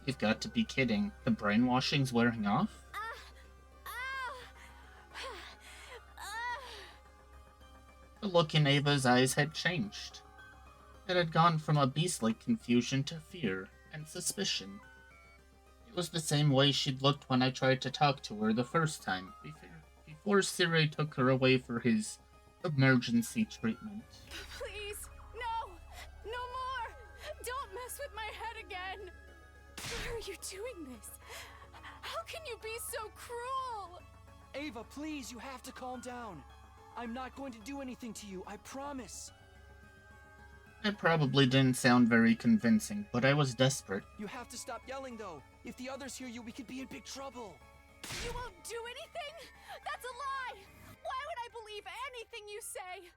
You've got to be kidding. The brainwashing's wearing off? The look in Ava's eyes had changed. It had gone from a beast-like confusion to fear and suspicion. It was the same way she'd looked when I tried to talk to her the first time, before Sire took her away for his emergency treatment. Please, no! No more! Don't mess with my head again! Why are you doing this? How can you be so cruel? Ava, please, you have to calm down. I'm not going to do anything to you, I promise. I probably didn't sound very convincing, but I was desperate. You have to stop yelling, though. If the others hear you, we could be in big trouble. You won't do anything? That's a lie! Why would I believe anything you say?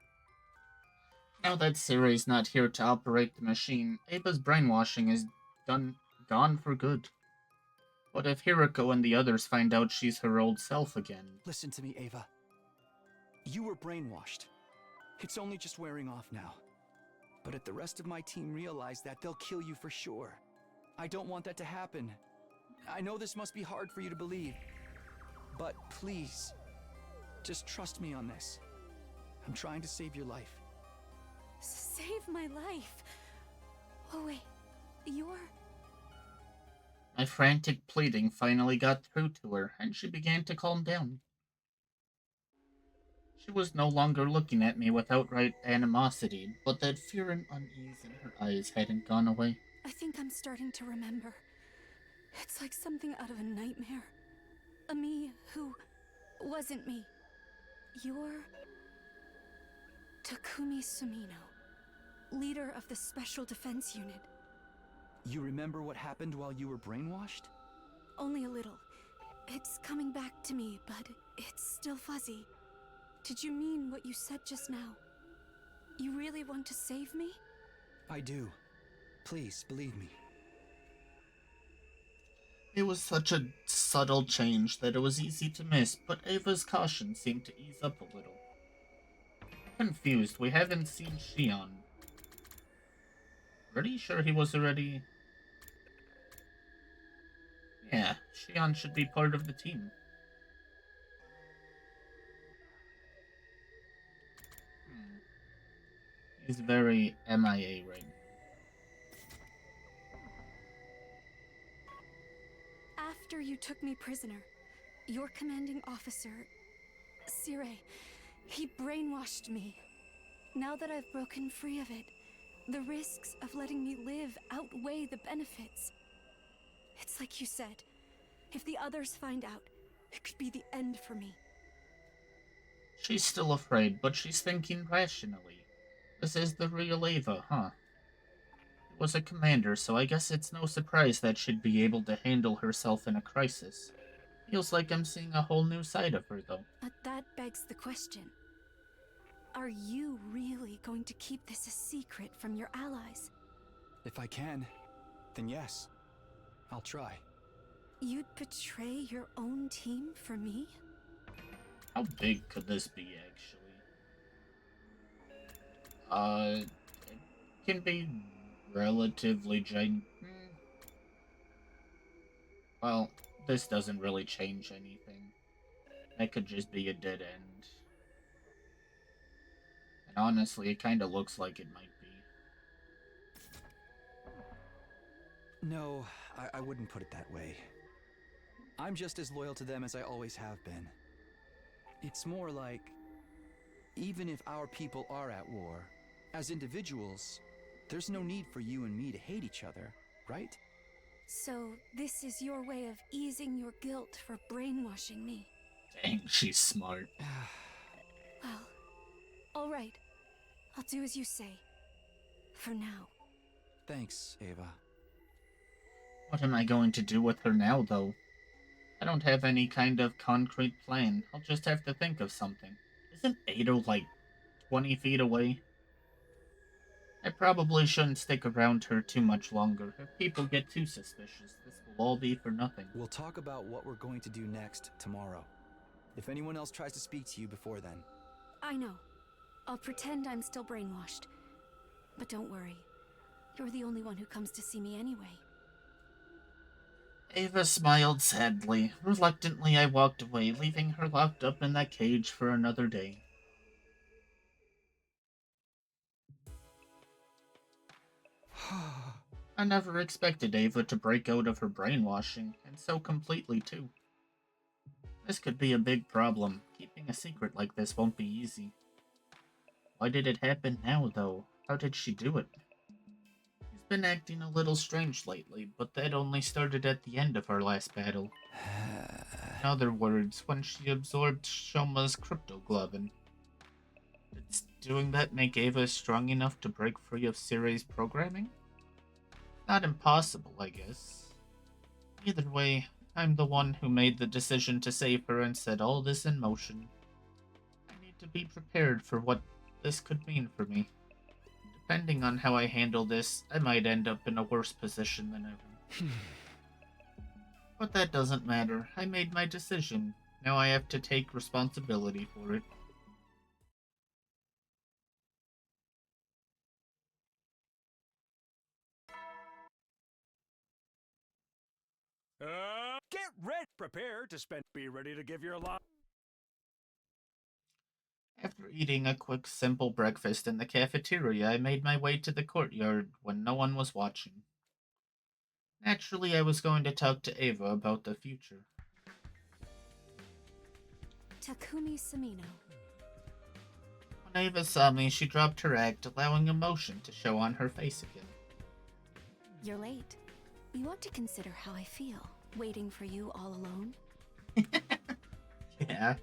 Now that Siri's not here to operate the machine, Ava's brainwashing is gone for good. What if Hiriko and the others find out she's her old self again? Listen to me, Ava. You were brainwashed. It's only just wearing off now. But if the rest of my team realize that, they'll kill you for sure. I don't want that to happen. I know this must be hard for you to believe. But please, just trust me on this. I'm trying to save your life. Save my life? Oh wait, you're... My frantic pleading finally got through to her, and she began to calm down. She was no longer looking at me with outright animosity, but that fear and unease in her eyes hadn't gone away. I think I'm starting to remember. It's like something out of a nightmare. A me who wasn't me. You're... Takumi Sumino, leader of the Special Defense Unit. You remember what happened while you were brainwashed? Only a little. It's coming back to me, but it's still fuzzy. Did you mean what you said just now? You really want to save me? I do. Please, believe me. It was such a subtle change that it was easy to miss, but Ava's caution seemed to ease up a little. Confused, we haven't seen Shion. Pretty sure he was already... Yeah, Shion should be part of the team. He's very MIA right now. After you took me prisoner, your commanding officer, Sire, he brainwashed me. Now that I've broken free of it, the risks of letting me live outweigh the benefits. It's like you said, if the others find out, it could be the end for me. She's still afraid, but she's thinking rationally. This is the real Ava, huh? She was a commander, so I guess it's no surprise that she'd be able to handle herself in a crisis. Feels like I'm seeing a whole new side of her, though. But that begs the question. Are you really going to keep this a secret from your allies? If I can, then yes. I'll try. You'd betray your own team for me? How big could this be, actually? It can be relatively Well, this doesn't really change anything. That could just be a dead end. And honestly, it kinda looks like it might be. No, I wouldn't put it that way. I'm just as loyal to them as I always have been. It's more like, even if our people are at war, as individuals, there's no need for you and me to hate each other, right? So, this is your way of easing your guilt for brainwashing me. Dang, she's smart. Well, alright. I'll do as you say. For now. Thanks, Ava. What am I going to do with her now, though? I don't have any kind of concrete plan. I'll just have to think of something. Isn't Eitos like 20 feet away? I probably shouldn't stick around her too much longer. If people get too suspicious, this will all be for nothing. We'll talk about what we're going to do next tomorrow. If anyone else tries to speak to you before then. I know. I'll pretend I'm still brainwashed. But don't worry. You're the only one who comes to see me anyway. Ava smiled sadly. Reluctantly, I walked away, leaving her locked up in that cage for another day. I never expected Ava to break out of her brainwashing, and so completely, too. This could be a big problem. Keeping a secret like this won't be easy. Why did it happen now, though? How did she do it? She's been acting a little strange lately, but that only started at the end of our last battle. In other words, when she absorbed Shoma's cryptoglobin. Did doing that make Ava strong enough to break free of Siri's programming? Not impossible, I guess. Either way, I'm the one who made the decision to save her and set all this in motion. I need to be prepared for what this could mean for me. Depending on how I handle this, I might end up in a worse position than ever. But that doesn't matter. I made my decision. Now I have to take responsibility for it. Get ready. Prepare to spend. Be ready to give your lot. After eating a quick, simple breakfast in the cafeteria, I made my way to the courtyard when no one was watching. Naturally, I was going to talk to Ava about the future. Takumi Samino. When Ava saw me, she dropped her act, allowing emotion to show on her face again. You're late. You ought to consider how I feel, waiting for you all alone. Yeah.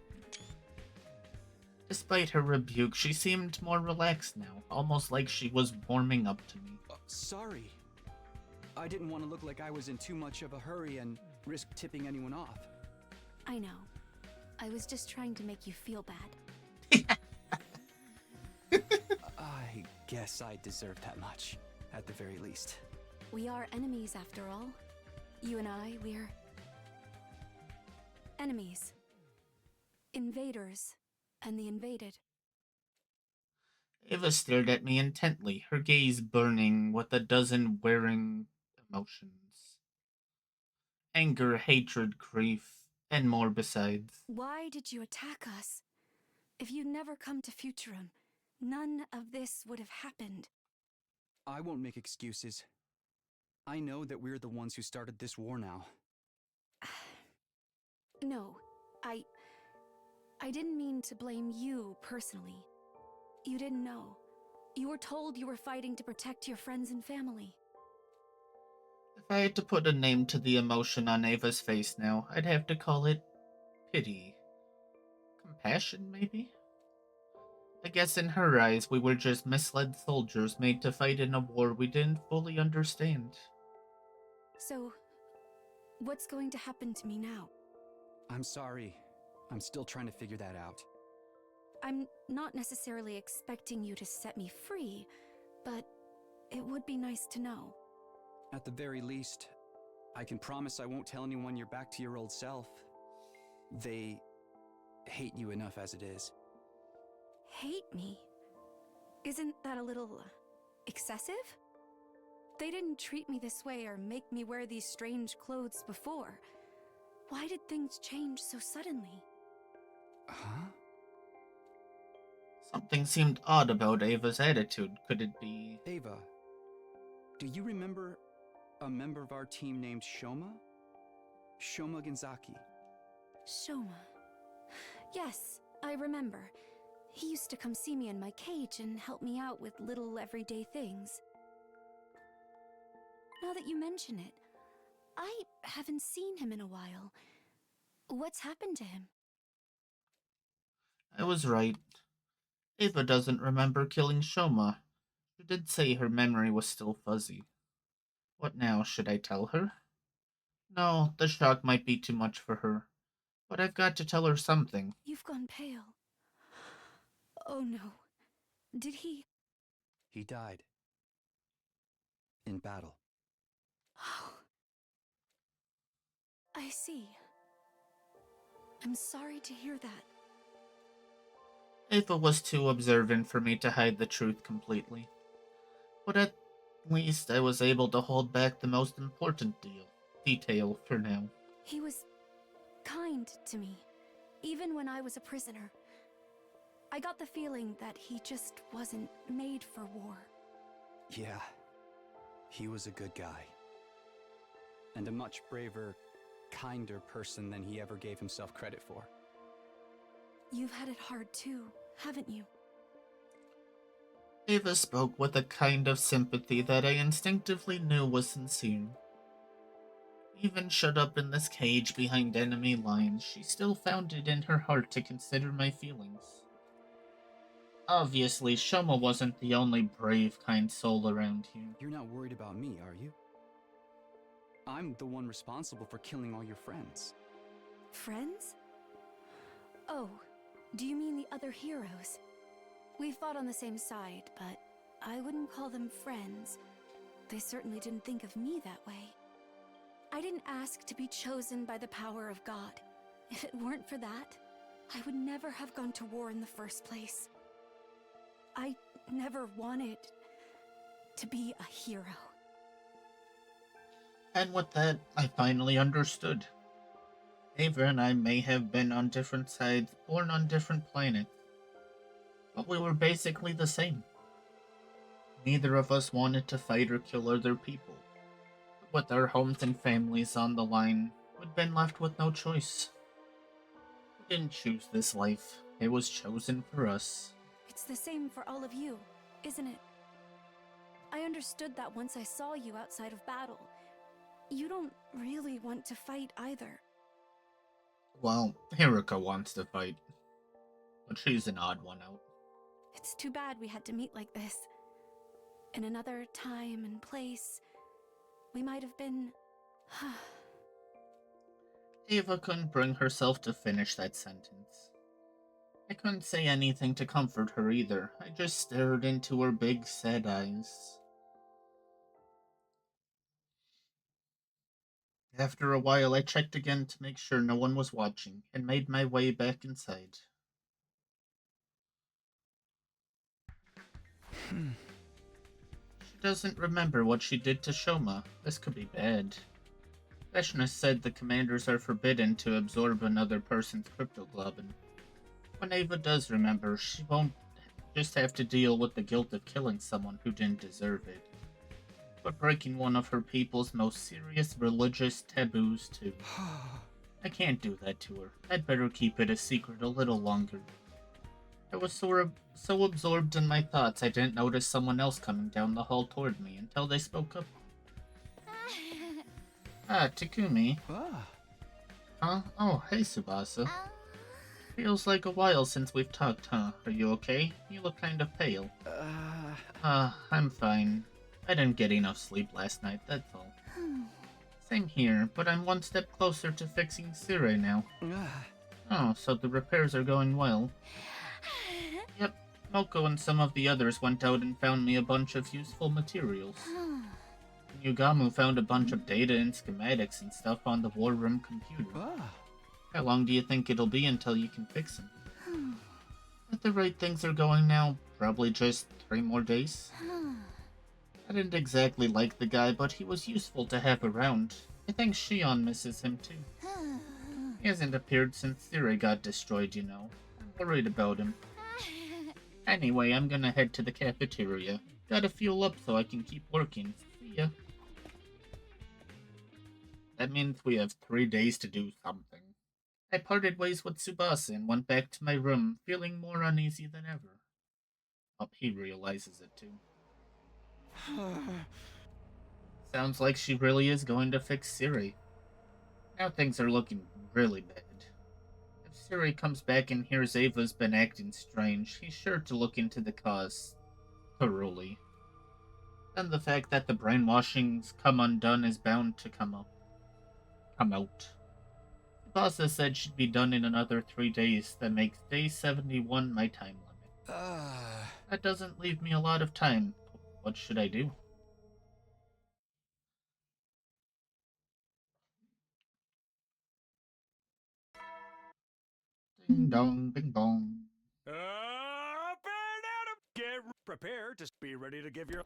Despite her rebuke, she seemed more relaxed now, almost like she was warming up to me. Sorry. I didn't want to look like I was in too much of a hurry and risk tipping anyone off. I know. I was just trying to make you feel bad. I guess I deserve that much, at the very least. We are enemies after all. You and I, we're... enemies. Invaders. And the invaded. Ava stared at me intently, her gaze burning with a dozen wearing emotions. Anger, hatred, grief, and more besides. Why did you attack us? If you'd never come to Futurum, none of this would have happened. I won't make excuses. I know that we're the ones who started this war now. No, I didn't mean to blame you personally. You didn't know. You were told you were fighting to protect your friends and family. If I had to put a name to the emotion on Ava's face now, I'd have to call it pity. Compassion, maybe? I guess in her eyes, we were just misled soldiers made to fight in a war we didn't fully understand. So, what's going to happen to me now? I'm sorry. I'm still trying to figure that out. I'm not necessarily expecting you to set me free, but it would be nice to know. At the very least, I can promise I won't tell anyone you're back to your old self. They hate you enough as it is. Hate me? Isn't that a little excessive? They didn't treat me this way or make me wear these strange clothes before. Why did things change so suddenly? Huh? Something seemed odd about Ava's attitude. Could it be... Ava, do you remember a member of our team named Shoma? Shoma Genzaki. Shoma. Yes, I remember. He used to come see me in my cage and help me out with little everyday things. Now that you mention it, I haven't seen him in a while. What's happened to him? I was right. Ava doesn't remember killing Shoma. She did say her memory was still fuzzy. What now? Should I tell her? No, the shock might be too much for her. But I've got to tell her something. You've gone pale. Oh no. Did he? He died. In battle. Oh. I see. I'm sorry to hear that. Ava was too observant for me to hide the truth completely. But at least I was able to hold back the most important detail for now. He was kind to me, even when I was a prisoner. I got the feeling that he just wasn't made for war. Yeah, he was a good guy. And a much braver, kinder person than he ever gave himself credit for. You've had it hard too, haven't you? Ava spoke with a kind of sympathy that I instinctively knew was sincere. Even shut up in this cage behind enemy lines, she still found it in her heart to consider my feelings. Obviously, Shoma wasn't the only brave, kind soul around here. You're not worried about me, are you? I'm the one responsible for killing all your friends. Friends? Oh, do you mean the other heroes? We fought on the same side, but I wouldn't call them friends. They certainly didn't think of me that way. I didn't ask to be chosen by the power of God. If it weren't for that, I would never have gone to war in the first place. I never wanted to be a hero. And with that, I finally understood. Ava and I may have been on different sides, born on different planets, but we were basically the same. Neither of us wanted to fight or kill other people. With our homes and families on the line, we'd been left with no choice. We didn't choose this life. It was chosen for us. It's the same for all of you, isn't it? I understood that once I saw you outside of battle. You don't really want to fight either. Well, Hirika wants to fight, but she's an odd one out. It's too bad we had to meet like this. In another time and place, we might have been... Ava couldn't bring herself to finish that sentence. I couldn't say anything to comfort her either. I just stared into her big, sad eyes. After a while, I checked again to make sure no one was watching, and made my way back inside. She doesn't remember what she did to Shoma. This could be bad. Veshna said the commanders are forbidden to absorb another person's cryptoglobin. When Ava does remember, she won't just have to deal with the guilt of killing someone who didn't deserve it, but breaking one of her people's most serious religious taboos too. I can't do that to her. I'd better keep it a secret a little longer. I was so absorbed in my thoughts I didn't notice someone else coming down the hall toward me until they spoke up. Ah, Takumi. Huh? Oh, hey, Tsubasa. Feels like a while since we've talked, huh? Are you okay? You look kind of pale. I'm fine. I didn't get enough sleep last night, that's all. Same here, but I'm one step closer to fixing Sire now. Oh, so the repairs are going well. Yep, Moko and some of the others went out and found me a bunch of useful materials. Yugamu found a bunch of data and schematics and stuff on the war room computer. How long do you think it'll be until you can fix them? At the rate things are going now, probably just 3 more days. I didn't exactly like the guy, but he was useful to have around. I think Shion misses him too. He hasn't appeared since Sire got destroyed, you know. I'm worried about him. Anyway, I'm gonna head to the cafeteria. Gotta fuel up so I can keep working. See ya. That means we have 3 days to do something. I parted ways with Tsubasa and went back to my room, feeling more uneasy than ever. Oh, he realizes it too. Sounds like she really is going to fix Siri. Now things are looking really bad. If Siri comes back and hears Ava's been acting strange, he's sure to look into the cause thoroughly. Then the fact that the brainwashing's come undone is bound to come out. Tsubasa said she'd be done in another 3 days. That makes day 71 my time limit. That doesn't leave me a lot of time. What should I do? Ding dong, bing bong. Get prepared to be ready to give your...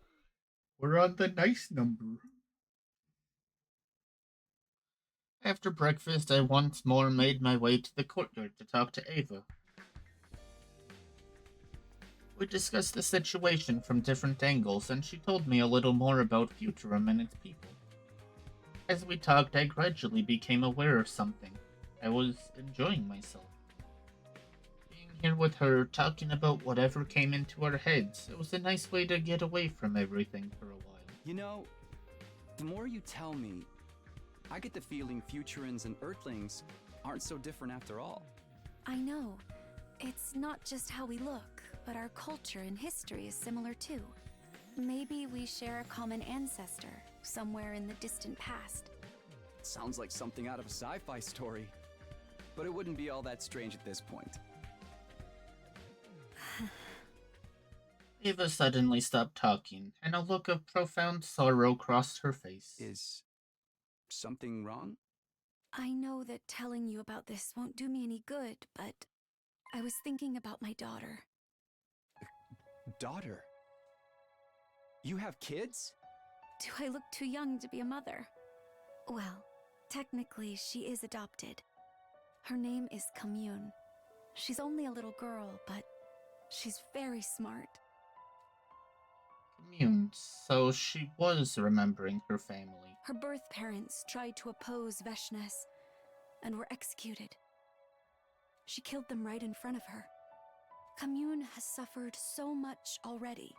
We're on the nice number. After breakfast, I once more made my way to the courtyard to talk to Ava. We discussed the situation from different angles, and she told me a little more about Futurum and its people. As we talked, I gradually became aware of something. I was enjoying myself. Being here with her, talking about whatever came into our heads, it was a nice way to get away from everything for a while. You know, the more you tell me, I get the feeling Futurans and Earthlings aren't so different after all. I know. It's not just how we look, but our culture and history is similar too. Maybe we share a common ancestor, somewhere in the distant past. Sounds like something out of a sci-fi story. But it wouldn't be all that strange at this point. Ava suddenly stopped talking, and a look of profound sorrow crossed her face. Is something wrong? I know that telling you about this won't do me any good, but I was thinking about my daughter. Daughter? You have kids? Do I look too young to be a mother? Well, technically, she is adopted. Her name is Commune. She's only a little girl, but she's very smart. Commune, so she was remembering her family. Her birth parents tried to oppose Veshness and were executed. She killed them right in front of her. Commune has suffered so much already.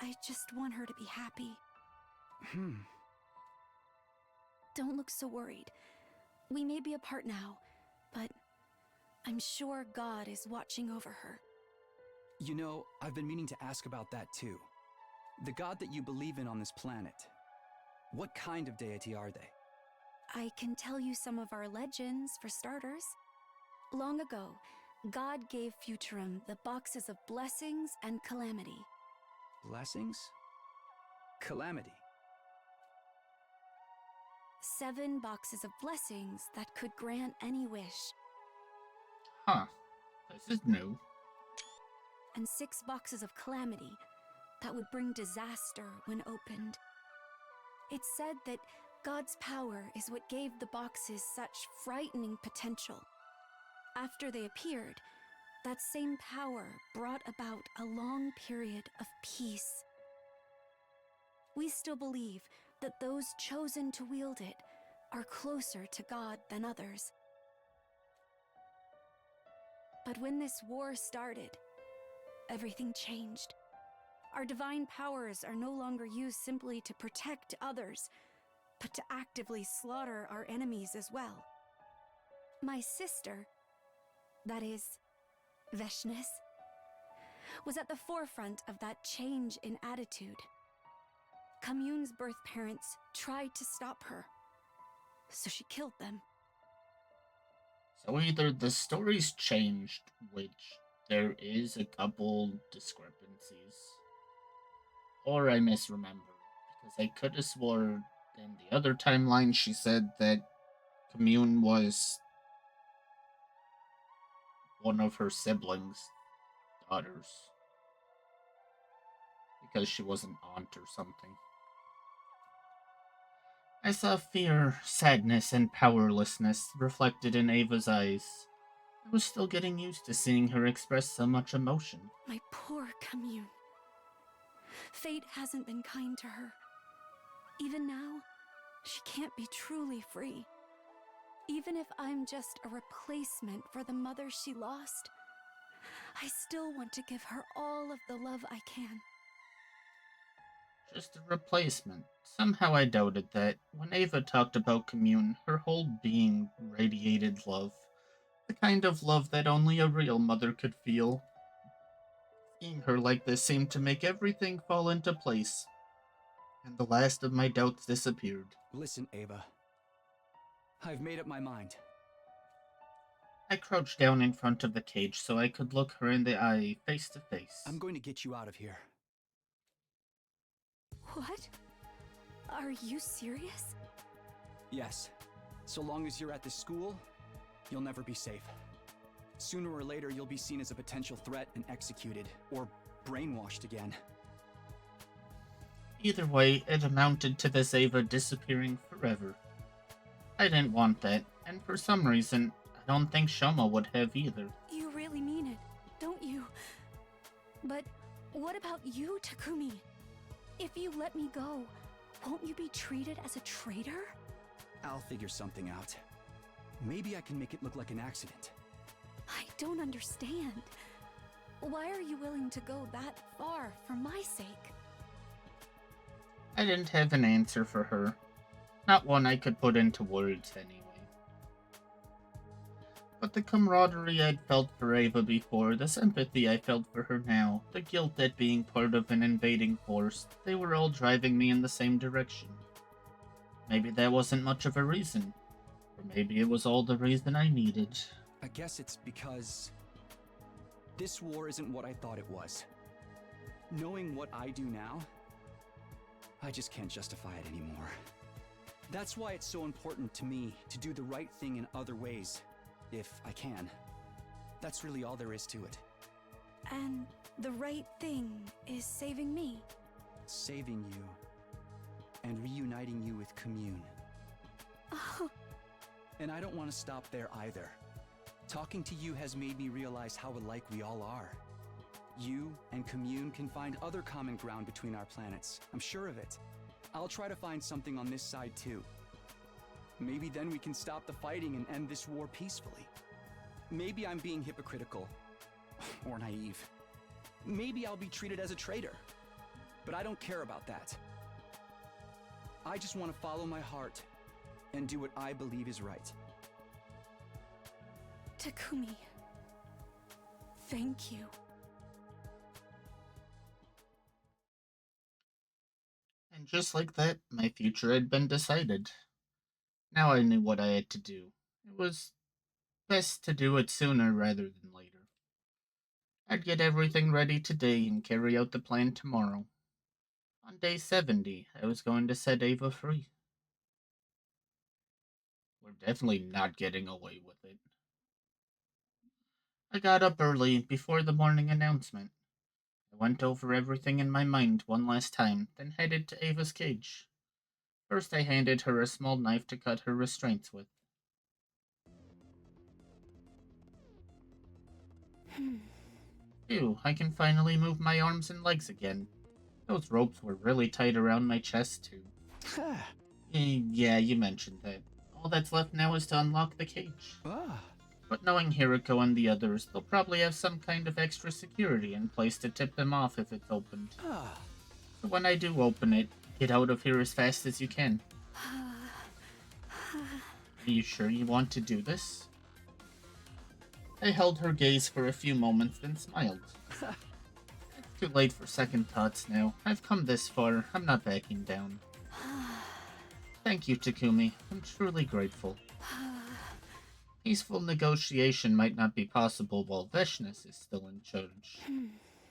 I just want her to be happy. Don't look so worried. We may be apart now, but I'm sure God is watching over her. You know, I've been meaning to ask about that too. The god that you believe in on this planet, what kind of deity are they? I can tell you some of our legends, for starters. Long ago, God gave Futurum the boxes of blessings and calamity. Blessings? Calamity? 7 boxes of blessings that could grant any wish, Huh. This is new. and 6 boxes of calamity that would bring disaster when opened. It's said that God's power is what gave the boxes such frightening potential. After they appeared, that same power brought about a long period of peace. We still believe that those chosen to wield it are closer to God than others. But when this war started, everything changed. Our divine powers are no longer used simply to protect others, but to actively slaughter our enemies as well. My sister, that is, Veshness, was at the forefront of that change in attitude. Commune's birth parents tried to stop her, so she killed them. So either the story's changed, which there is a couple discrepancies, or I misremember, because I could have swore in the other timeline she said that Commune was one of her siblings' daughters, because she was an aunt or something. I saw fear, sadness, and powerlessness reflected in Ava's eyes. I was still getting used to seeing her express so much emotion. My poor Commune. Fate hasn't been kind to her. Even now, she can't be truly free. Even if I'm just a replacement for the mother she lost, I still want to give her all of the love I can. Just a replacement. Somehow I doubted that. When Ava talked about Commune, her whole being radiated love. The kind of love that only a real mother could feel. Seeing her like this seemed to make everything fall into place, and the last of my doubts disappeared. Listen, Ava. I've made up my mind. I crouched down in front of the cage so I could look her in the eye, face to face. I'm going to get you out of here. What? Are you serious? Yes. So long as you're at this school, you'll never be safe. Sooner or later, you'll be seen as a potential threat and executed, or brainwashed again. Either way, it amounted to this Ava disappearing forever. I didn't want that, and for some reason, I don't think Shoma would have either. You really mean it, don't you? But what about you, Takumi? If you let me go, won't you be treated as a traitor? I'll figure something out. Maybe I can make it look like an accident. I don't understand. Why are you willing to go that far for my sake? I didn't have an answer for her. Not one I could put into words, anyway. But the camaraderie I'd felt for Ava before, the sympathy I felt for her now, the guilt at being part of an invading force, they were all driving me in the same direction. Maybe that wasn't much of a reason. Or maybe it was all the reason I needed. I guess it's because this war isn't what I thought it was. Knowing what I do now, I just can't justify it anymore. That's why it's so important to me to do the right thing in other ways, if I can. That's really all there is to it. And the right thing is saving me. Saving you and reuniting you with Commune. Oh, And I don't want to stop there either. Talking to you has made me realize how alike we all are. You and Commune can find other common ground between our planets. I'm sure of it. I'll try to find something on this side too. Maybe then we can stop the fighting and end this war peacefully. Maybe I'm being hypocritical or naive. Maybe I'll be treated as a traitor. But I don't care about that. I just want to follow my heart and do what I believe is right. Takumi. Thank you. And just like that, my future had been decided. Now I knew what I had to do. It was best to do it sooner rather than later. I'd get everything ready today and carry out the plan tomorrow. On day 70, I was going to set Ava free. We're definitely not getting away with it. I got up early before the morning announcement. I went over everything in my mind one last time, then headed to Ava's cage. First, I handed her a small knife to cut her restraints with. Phew, I can finally move my arms and legs again. Those ropes were really tight around my chest, too. Yeah, you mentioned that. All that's left now is to unlock the cage. But knowing Hiriko and the others, they'll probably have some kind of extra security in place to tip them off if it's opened. So when I do open it, get out of here as fast as you can. Are you sure you want to do this? I held her gaze for a few moments, then smiled. It's too late for second thoughts now. I've come this far. I'm not backing down. Thank you, Takumi. I'm truly grateful. Peaceful negotiation might not be possible while Veshness is still in charge.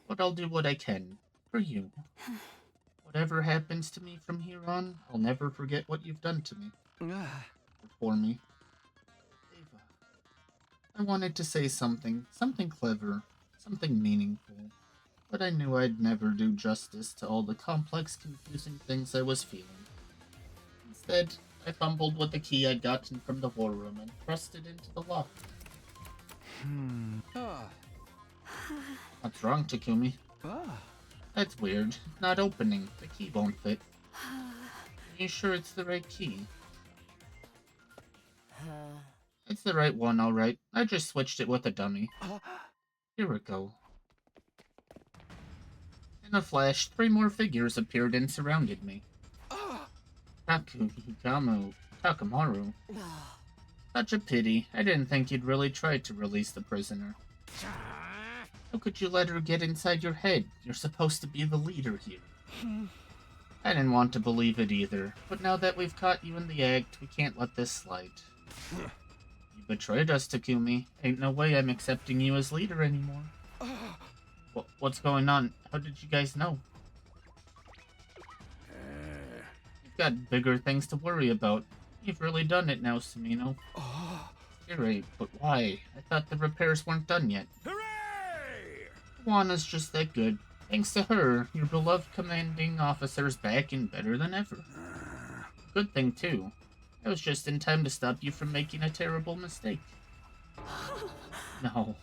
But I'll do what I can. For you. Whatever happens to me from here on, I'll never forget what you've done to me. For me. Ava. I wanted to say something clever, something meaningful. But I knew I'd never do justice to all the complex, confusing things I was feeling. Instead, I fumbled with the key I'd gotten from the war room and thrust it into the lock. What's wrong, Takumi? That's weird. It's not opening. The key won't fit. Are you sure it's the right key? It's the right one, alright. I just switched it with a dummy. Here we go. In a flash, 3 more figures appeared and surrounded me. Takamaru. Such a pity. I didn't think you'd really try to release the prisoner. How could you let her get inside your head? You're supposed to be the leader here. I didn't want to believe it either, but now that we've caught you in the act, we can't let this slide. You betrayed us, Takumi. Ain't no way I'm accepting you as leader anymore. What's going on? How did you guys know? You've got bigger things to worry about. You've really done it now, Sumino. You're right, but why? I thought the repairs weren't done yet. Hooray! Juana's just that good. Thanks to her, your beloved commanding officer's back and better than ever. Good thing, too. I was just in time to stop you from making a terrible mistake. No.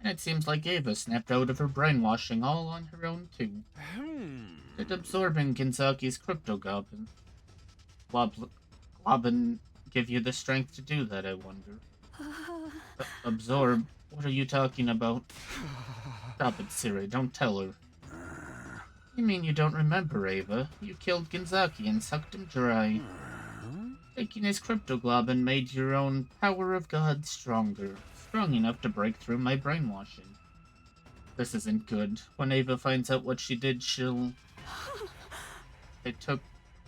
And it seems like Ava snapped out of her brainwashing all on her own, too. Did absorbing Genzaki's crypto globin give you the strength to do that, I wonder? Absorb? What are you talking about? Stop it, Siri, don't tell her. You mean you don't remember, Ava? You killed Genzaki and sucked him dry. Taking his cryptoglobin made your own power of God stronger. Strong enough to break through my brainwashing. This isn't good. When Ava finds out what she did, she'll... They took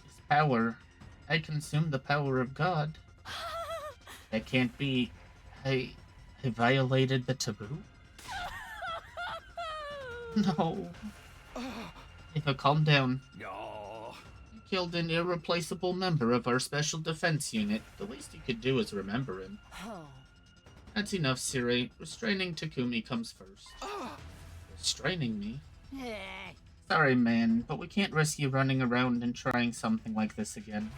his power. I consumed the power of God. That can't be... I violated the taboo? No. Ava, calm down. No. You killed an irreplaceable member of our special defense unit. The least you could do is remember him. Oh. That's enough, Siri. Restraining Takumi comes first. Restraining me? Sorry, man, but we can't risk you running around and trying something like this again.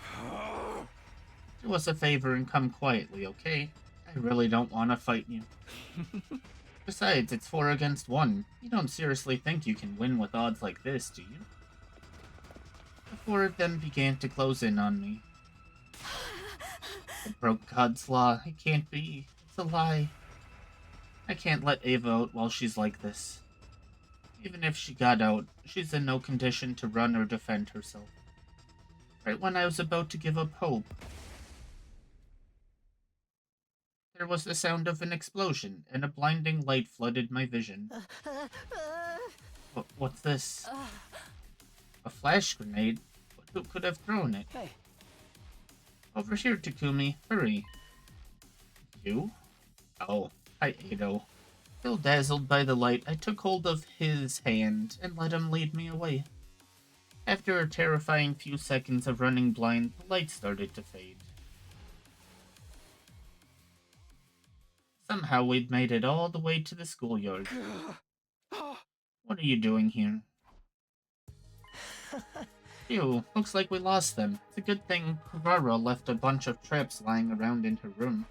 Do us a favor and come quietly, okay? I really don't want to fight you. Besides, it's 4 against 1. You don't seriously think you can win with odds like this, do you? The 4 of them began to close in on me. I broke God's law. It can't be. It's a lie. I can't let Ava out while she's like this. Even if she got out, she's in no condition to run or defend herself. Right when I was about to give up hope, there was the sound of an explosion, and a blinding light flooded my vision. What's this? A flash grenade? Who could have thrown it? Hey. Over here, Takumi. Hurry. You? Oh, hi, Eito. Still dazzled by the light, I took hold of his hand and let him lead me away. After a terrifying few seconds of running blind, the light started to fade. Somehow we'd made it all the way to the schoolyard. What are you doing here? Phew, looks like we lost them. It's a good thing Kurara left a bunch of traps lying around in her room.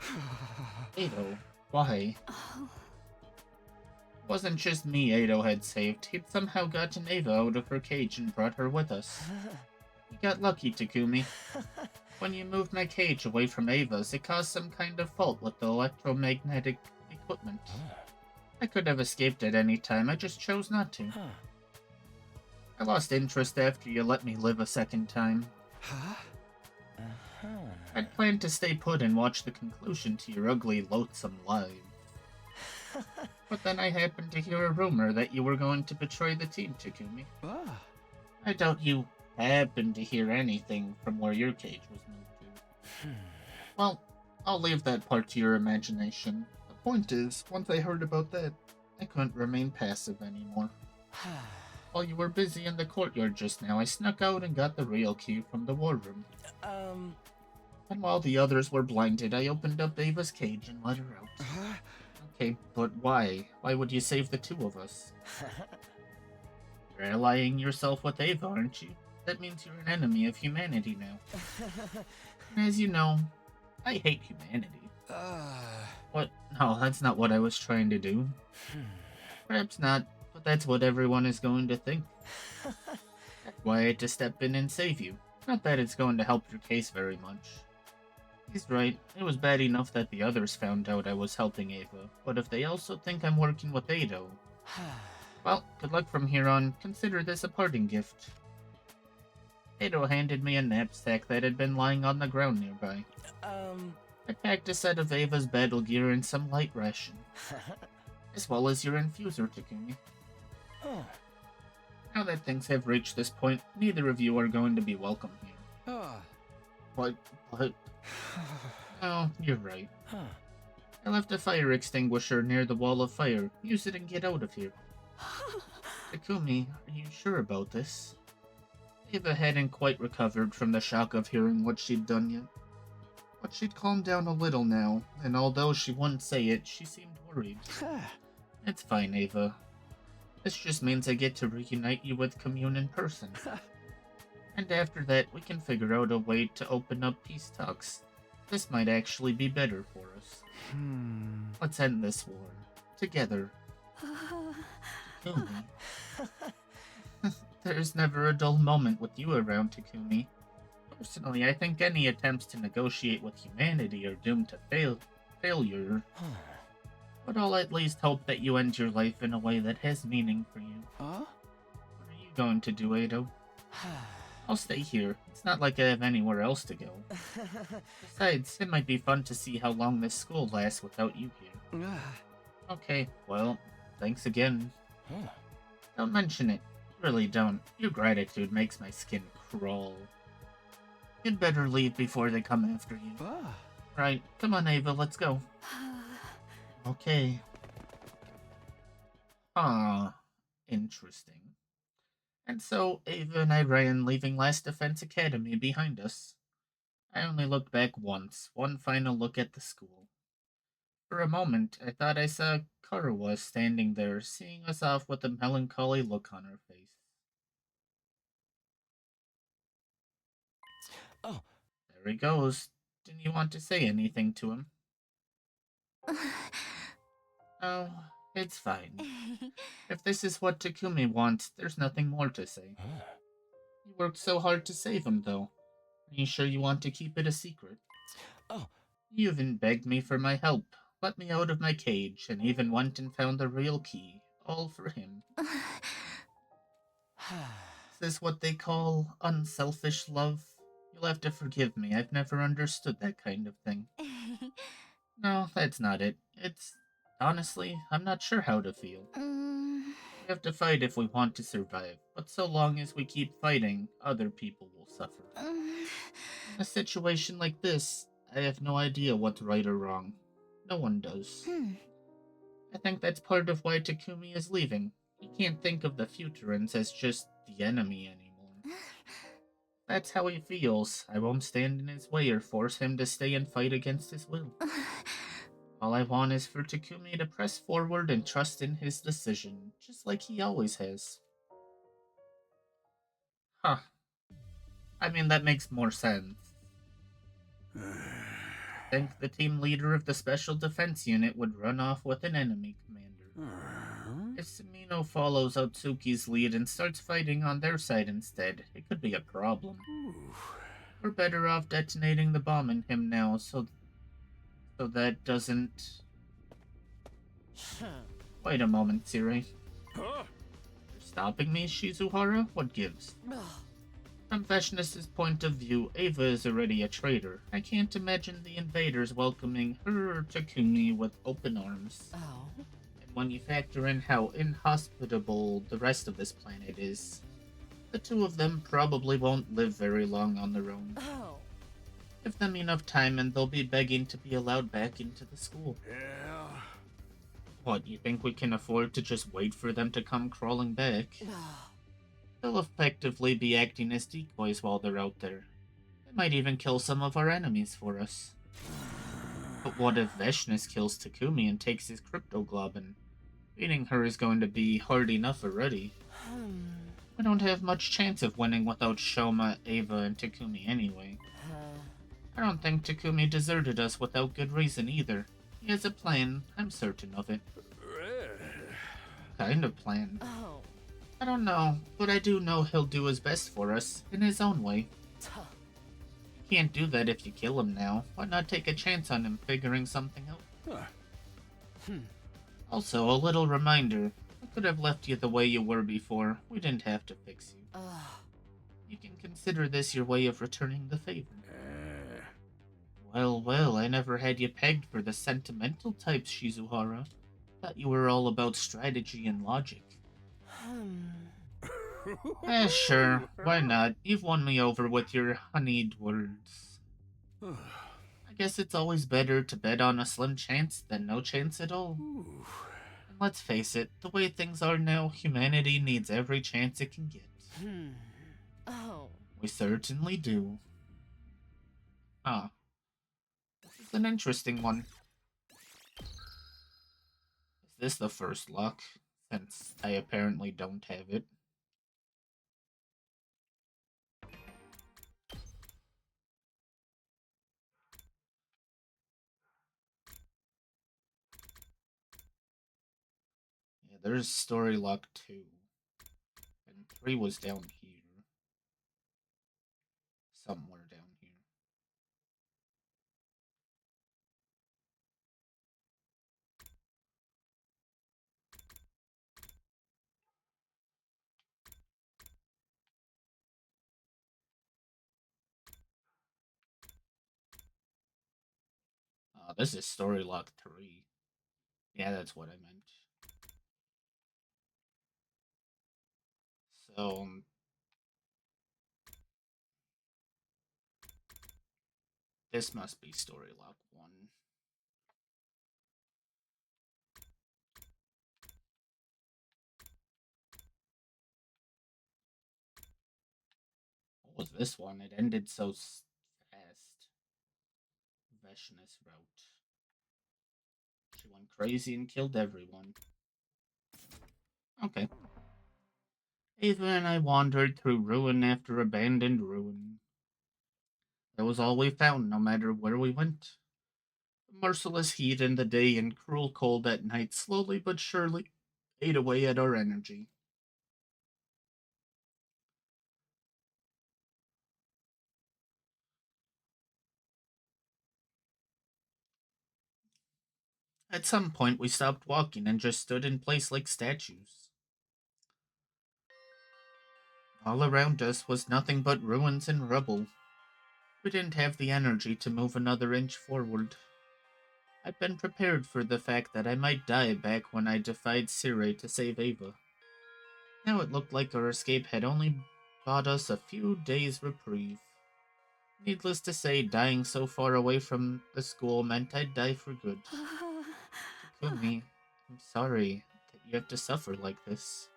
Eito, why? It wasn't just me Eito had saved. He'd somehow gotten Ava out of her cage and brought her with us. You got lucky, Takumi. When you moved my cage away from Ava's, it caused some kind of fault with the electromagnetic equipment. I could have escaped at any time, I just chose not to. I lost interest after you let me live a second time. I'd planned to stay put and watch the conclusion to your ugly, loathsome life. But then I happened to hear a rumor that you were going to betray the team, Takumi. I doubt you happened to hear anything from where your cage was moved to. Well, I'll leave that part to your imagination. The point is, once I heard about that, I couldn't remain passive anymore. While you were busy in the courtyard just now, I snuck out and got the real key from the war room. And while the others were blinded, I opened up Ava's cage and let her out. Okay, but why? Why would you save the 2 of us? You're allying yourself with Ava, aren't you? That means you're an enemy of humanity now. And as you know, I hate humanity. What? No, that's not what I was trying to do. Perhaps not, but that's what everyone is going to think. That's why I had to step in and save you. Not that it's going to help your case very much. He's right, it was bad enough that the others found out I was helping Ava, but if they also think I'm working with Eito... Well, good luck from here on. Consider this a parting gift. Eito handed me a knapsack that had been lying on the ground nearby. I packed a set of Ava's battle gear and some light ration. As well as your infuser, Takumi. Now that things have reached this point, neither of you are going to be welcome here. What? Oh, you're right. I left a fire extinguisher near the wall of fire. Use it and get out of here. Takumi, are you sure about this? Ava hadn't quite recovered from the shock of hearing what she'd done yet. But she'd calmed down a little now, and although she wouldn't say it, she seemed worried. It's fine, Ava. This just means I get to reunite you with Commune in person. And after that, we can figure out a way to open up peace talks. This might actually be better for us. Let's end this war. Together. Takumi. There's never a dull moment with you around, Takumi. Personally, I think any attempts to negotiate with humanity are doomed to failure. But I'll at least hope that you end your life in a way that has meaning for you. What are you going to do, Eito? I'll stay here. It's not like I have anywhere else to go. Besides, it might be fun to see how long this school lasts without you here. Okay, well, thanks again. Don't mention it. Really don't. Your gratitude makes my skin crawl. You'd better leave before they come after you. Right, come on, Ava, let's go. Okay. Interesting. And so Ava and I ran, leaving Last Defense Academy behind us. I only looked back once, one final look at the school. For a moment, I thought I saw Karawa standing there, seeing us off with a melancholy look on her face. Oh. There he goes. Didn't you want to say anything to him? Oh, it's fine. If this is what Takumi wants, there's nothing more to say. You worked so hard to save him, though. Are you sure you want to keep it a secret? Oh. You even begged me for my help, let me out of my cage, and even went and found the real key, all for him. Is this what they call unselfish love? You'll have to forgive me, I've never understood that kind of thing. No, that's not it. It's... honestly, I'm not sure how to feel. We have to fight if we want to survive, but so long as we keep fighting, other people will suffer. In a situation like this, I have no idea what's right or wrong. No one does. I think that's part of why Takumi is leaving. He can't think of the Futurans as just the enemy anymore. That's how he feels. I won't stand in his way or force him to stay and fight against his will. All I want is for Takumi to press forward and trust in his decision, just like he always has. Huh. I mean, that makes more sense. I think the team leader of the Special Defense Unit would run off with an enemy commander. If Sumino follows Otsuki's lead and starts fighting on their side instead, it could be a problem. We're better off detonating the bomb in him now, so that doesn't... Wait a moment, Siri. You're stopping me, Shizuhara? What gives? From Veshness's point of view, Ava is already a traitor. I can't imagine the invaders welcoming her or Takumi with open arms. Oh. And when you factor in how inhospitable the rest of this planet is, the two of them probably won't live very long on their own. Oh. Give them enough time and they'll be begging to be allowed back into the school. Yeah. What, you think we can afford to just wait for them to come crawling back? They'll effectively be acting as decoys while they're out there. They might even kill some of our enemies for us. But what if Veshness kills Takumi and takes his cryptoglobin? Beating her is going to be hard enough already. We don't have much chance of winning without Shoma, Ava, and Takumi anyway. I don't think Takumi deserted us without good reason either. He has a plan, I'm certain of it. Kind of plan. Oh. I don't know, but I do know he'll do his best for us, in his own way. You can't do that if you kill him now. Why not take a chance on him figuring something out? Also, a little reminder. I could have left you the way you were before. We didn't have to fix you. You can consider this your way of returning the favor. Well, I never had you pegged for the sentimental types, Shizuhara. Thought you were all about strategy and logic. Sure, why not? You've won me over with your honeyed words. I guess it's always better to bet on a slim chance than no chance at all. And let's face it, the way things are now, humanity needs every chance it can get. Oh. We certainly do. Ah, this is an interesting one. Is this the first lock? Since I apparently don't have it. Yeah, there's story lock 2. And 3 was down here. Somewhere down here. This is story lock 3. Yeah, that's what I meant. So, this must be story lock 1. What was this one? It ended so fast. Veshness route. She went crazy and killed everyone. Okay. Ava and I wandered through ruin after abandoned ruin. That was all we found, no matter where we went. The merciless heat in the day and cruel cold at night slowly but surely ate away at our energy. At some point, we stopped walking and just stood in place like statues. All around us was nothing but ruins and rubble. We didn't have the energy to move another inch forward. I'd been prepared for the fact that I might die back when I defied Sire to save Ava. Now it looked like our escape had only bought us a few days' reprieve. Needless to say, dying so far away from the school meant I'd die for good. Takumi, I'm sorry that you have to suffer like this.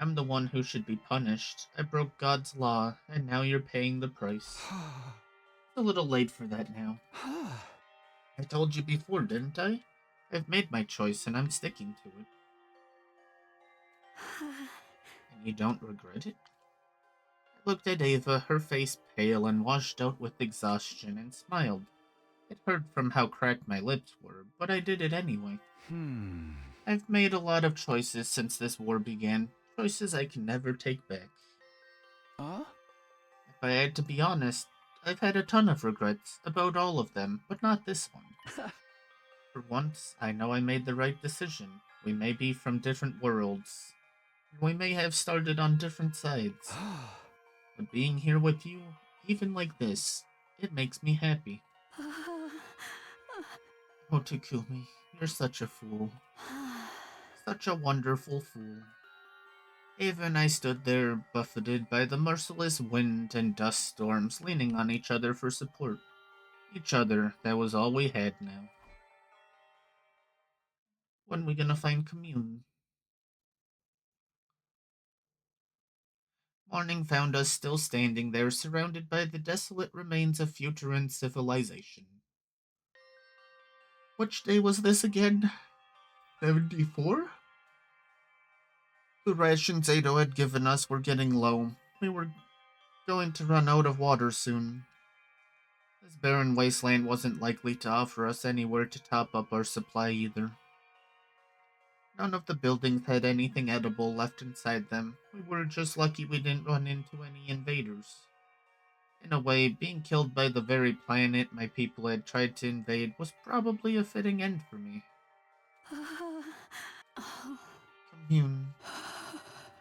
I'm the one who should be punished. I broke God's law, and now you're paying the price. It's a little late for that now. I told you before, didn't I? I've made my choice, and I'm sticking to it. And you don't regret it? I looked at Ava, her face pale and washed out with exhaustion, and smiled. It hurt from how cracked my lips were, but I did it anyway. I've made a lot of choices since this war began, choices I can never take back. If I had to be honest, I've had a ton of regrets about all of them, but not this one. For once, I know I made the right decision. We may be from different worlds. We may have started on different sides. But being here with you, even like this, it makes me happy. Oh, Takumi, you're such a fool. Such a wonderful fool. Ava and I stood there, buffeted by the merciless wind and dust storms, leaning on each other for support. Each other, that was all we had now. When we gonna find commune? Morning found us still standing there, surrounded by the desolate remains of Futuran civilization. Which day was this again? 74? The rations Eitos had given us were getting low. We were going to run out of water soon. This barren wasteland wasn't likely to offer us anywhere to top up our supply either. None of the buildings had anything edible left inside them. We were just lucky we didn't run into any invaders. In a way, being killed by the very planet my people had tried to invade was probably a fitting end for me. Commune.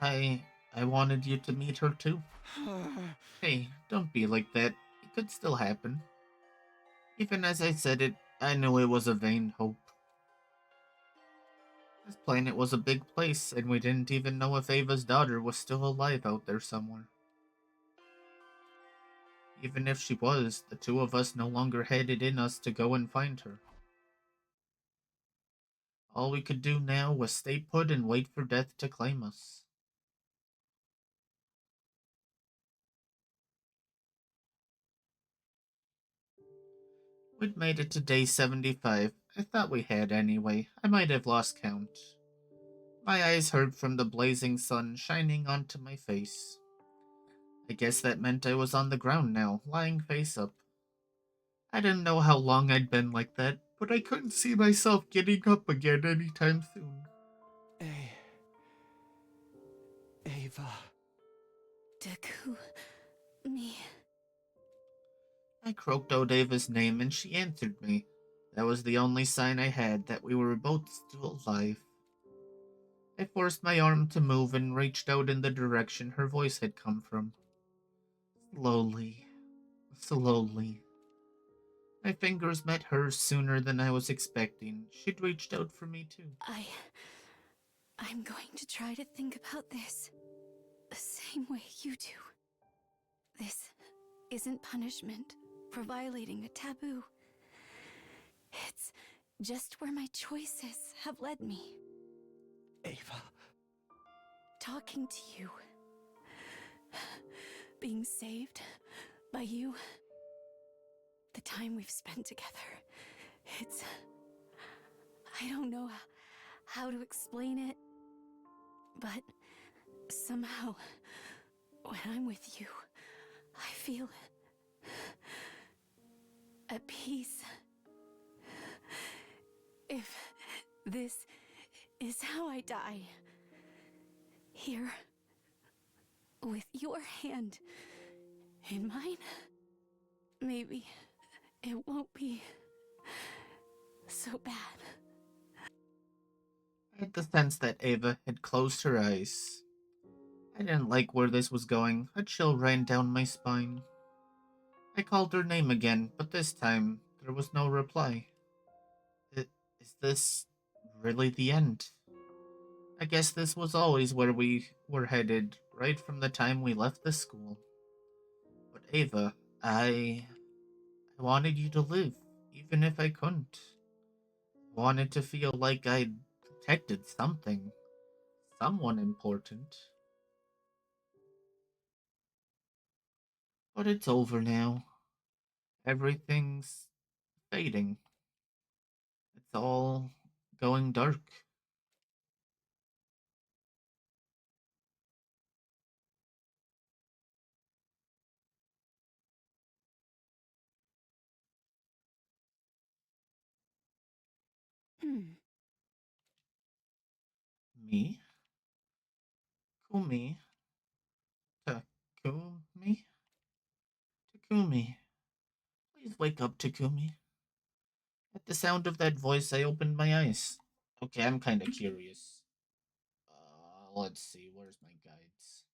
I wanted you to meet her too. Hey, don't be like that. It could still happen. Even as I said it, I knew it was a vain hope. This planet was a big place, and we didn't even know if Ava's daughter was still alive out there somewhere. Even if she was, the two of us no longer had it in us to go and find her. All we could do now was stay put and wait for death to claim us. We'd made it to day 75. I thought we had anyway. I might have lost count. My eyes hurt from the blazing sun shining onto my face. I guess that meant I was on the ground now, lying face up. I didn't know how long I'd been like that, but I couldn't see myself getting up again anytime soon. Ava. Me. I croaked out Ava's name and she answered me. That was the only sign I had that we were both still alive. I forced my arm to move and reached out in the direction her voice had come from. Slowly, slowly. My fingers met hers sooner than I was expecting. She'd reached out for me too. I'm going to try to think about this the same way you do. This isn't punishment for violating a taboo. It's just where my choices have led me. Ava. Talking to you. being saved by you. The time we've spent together, it's... I don't know how to explain it, but somehow, when I'm with you, I feel at peace. If this is how I die, here, with your hand in mine, maybe it won't be so bad. I had the sense that Ava had closed her eyes. I didn't like where this was going. A chill ran down my spine. I called her name again, but this time there was no reply. Is this really the end? I guess this was always where we were headed, right from the time we left the school. But Ava, I wanted you to live, even if I couldn't. I wanted to feel like I'd protected something, someone important. But it's over now. Everything's fading. It's all going dark. Hmm. Me? Kumi? Takumi? Takumi. Please wake up, Takumi. At the sound of that voice, I opened my eyes. Okay, I'm kinda curious. Let's see, where's my guides?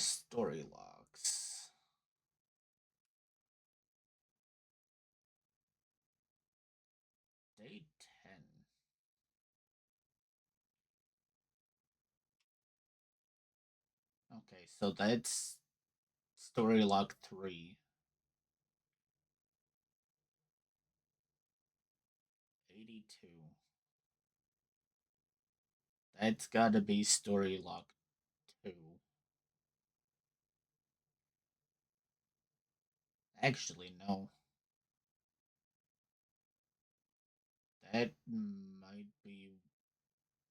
Story logs. Day 10. Okay, so that's story log 3. 82. That's gotta be story log 2. Actually, no. That might be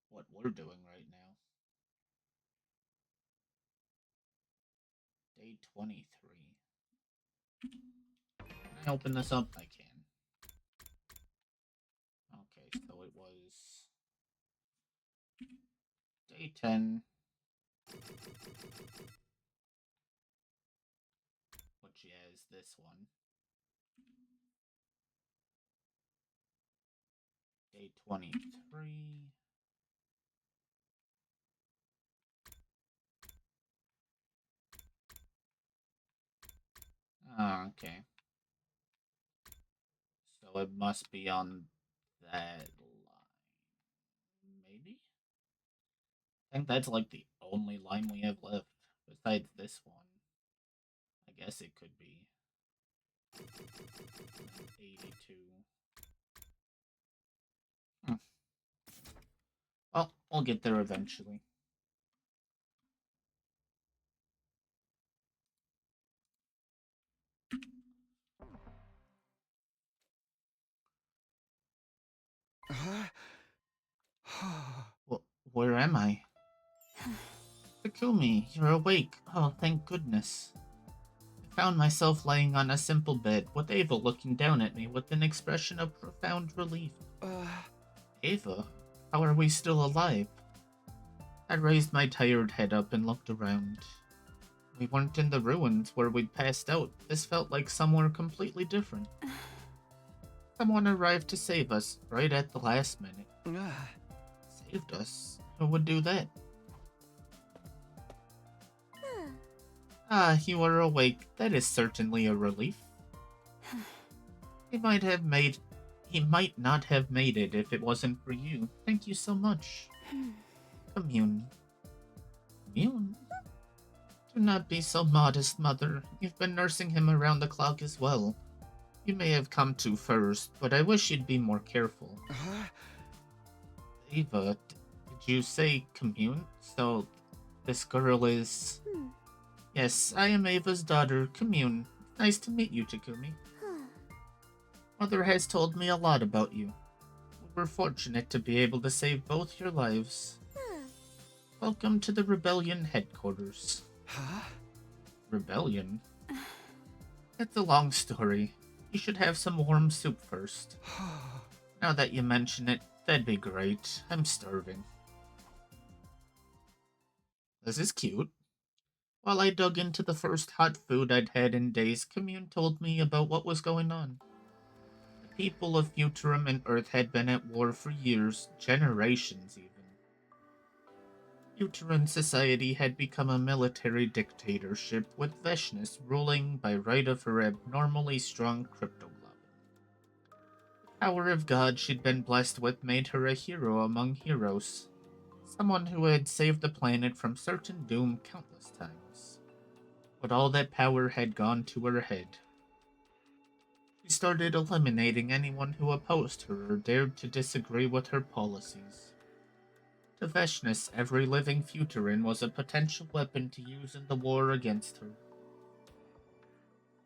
what we're doing right now. Day 23. Can I open this up? I can. Okay, so it was day 10, which is this one. Day 23. Oh, okay. So it must be on that line. Maybe? I think that's like the only line we have left besides this one. I guess it could be 82. Hmm. Well, we'll get there eventually. Where am I? Takumi, you're awake. Oh, thank goodness. I found myself lying on a simple bed, with Ava looking down at me with an expression of profound relief. Ava, how are we still alive? I raised my tired head up and looked around. We weren't in the ruins where we'd passed out. This felt like somewhere completely different. Someone arrived to save us, right at the last minute. Saved us? Who would do that? Ah, you are awake. That is certainly a relief. He might not have made it if it wasn't for you. Thank you so much. Commune. Commune? Do not be so modest, Mother. You've been nursing him around the clock as well. You may have come to first, but I wish you'd be more careful. Ava, did you say commune? So, this girl is... Hmm. Yes, I am Ava's daughter, Commune. Nice to meet you, Takumi. Mother has told me a lot about you. We were fortunate to be able to save both your lives. Welcome to the Rebellion headquarters. Huh? Rebellion? It's a long story. You should have some warm soup first. Now that you mention it, that'd be great. I'm starving. This is cute. While I dug into the first hot food I'd had in days, Commune told me about what was going on. The people of Futurum and Earth had been at war for years, generations even. Futuran society had become a military dictatorship, with Veshness ruling by right of her abnormally strong cryptoglobin. The power of God she'd been blessed with made her a hero among heroes, someone who had saved the planet from certain doom countless times. But all that power had gone to her head. She started eliminating anyone who opposed her or dared to disagree with her policies. To Veshness, every living Futuran was a potential weapon to use in the war against her.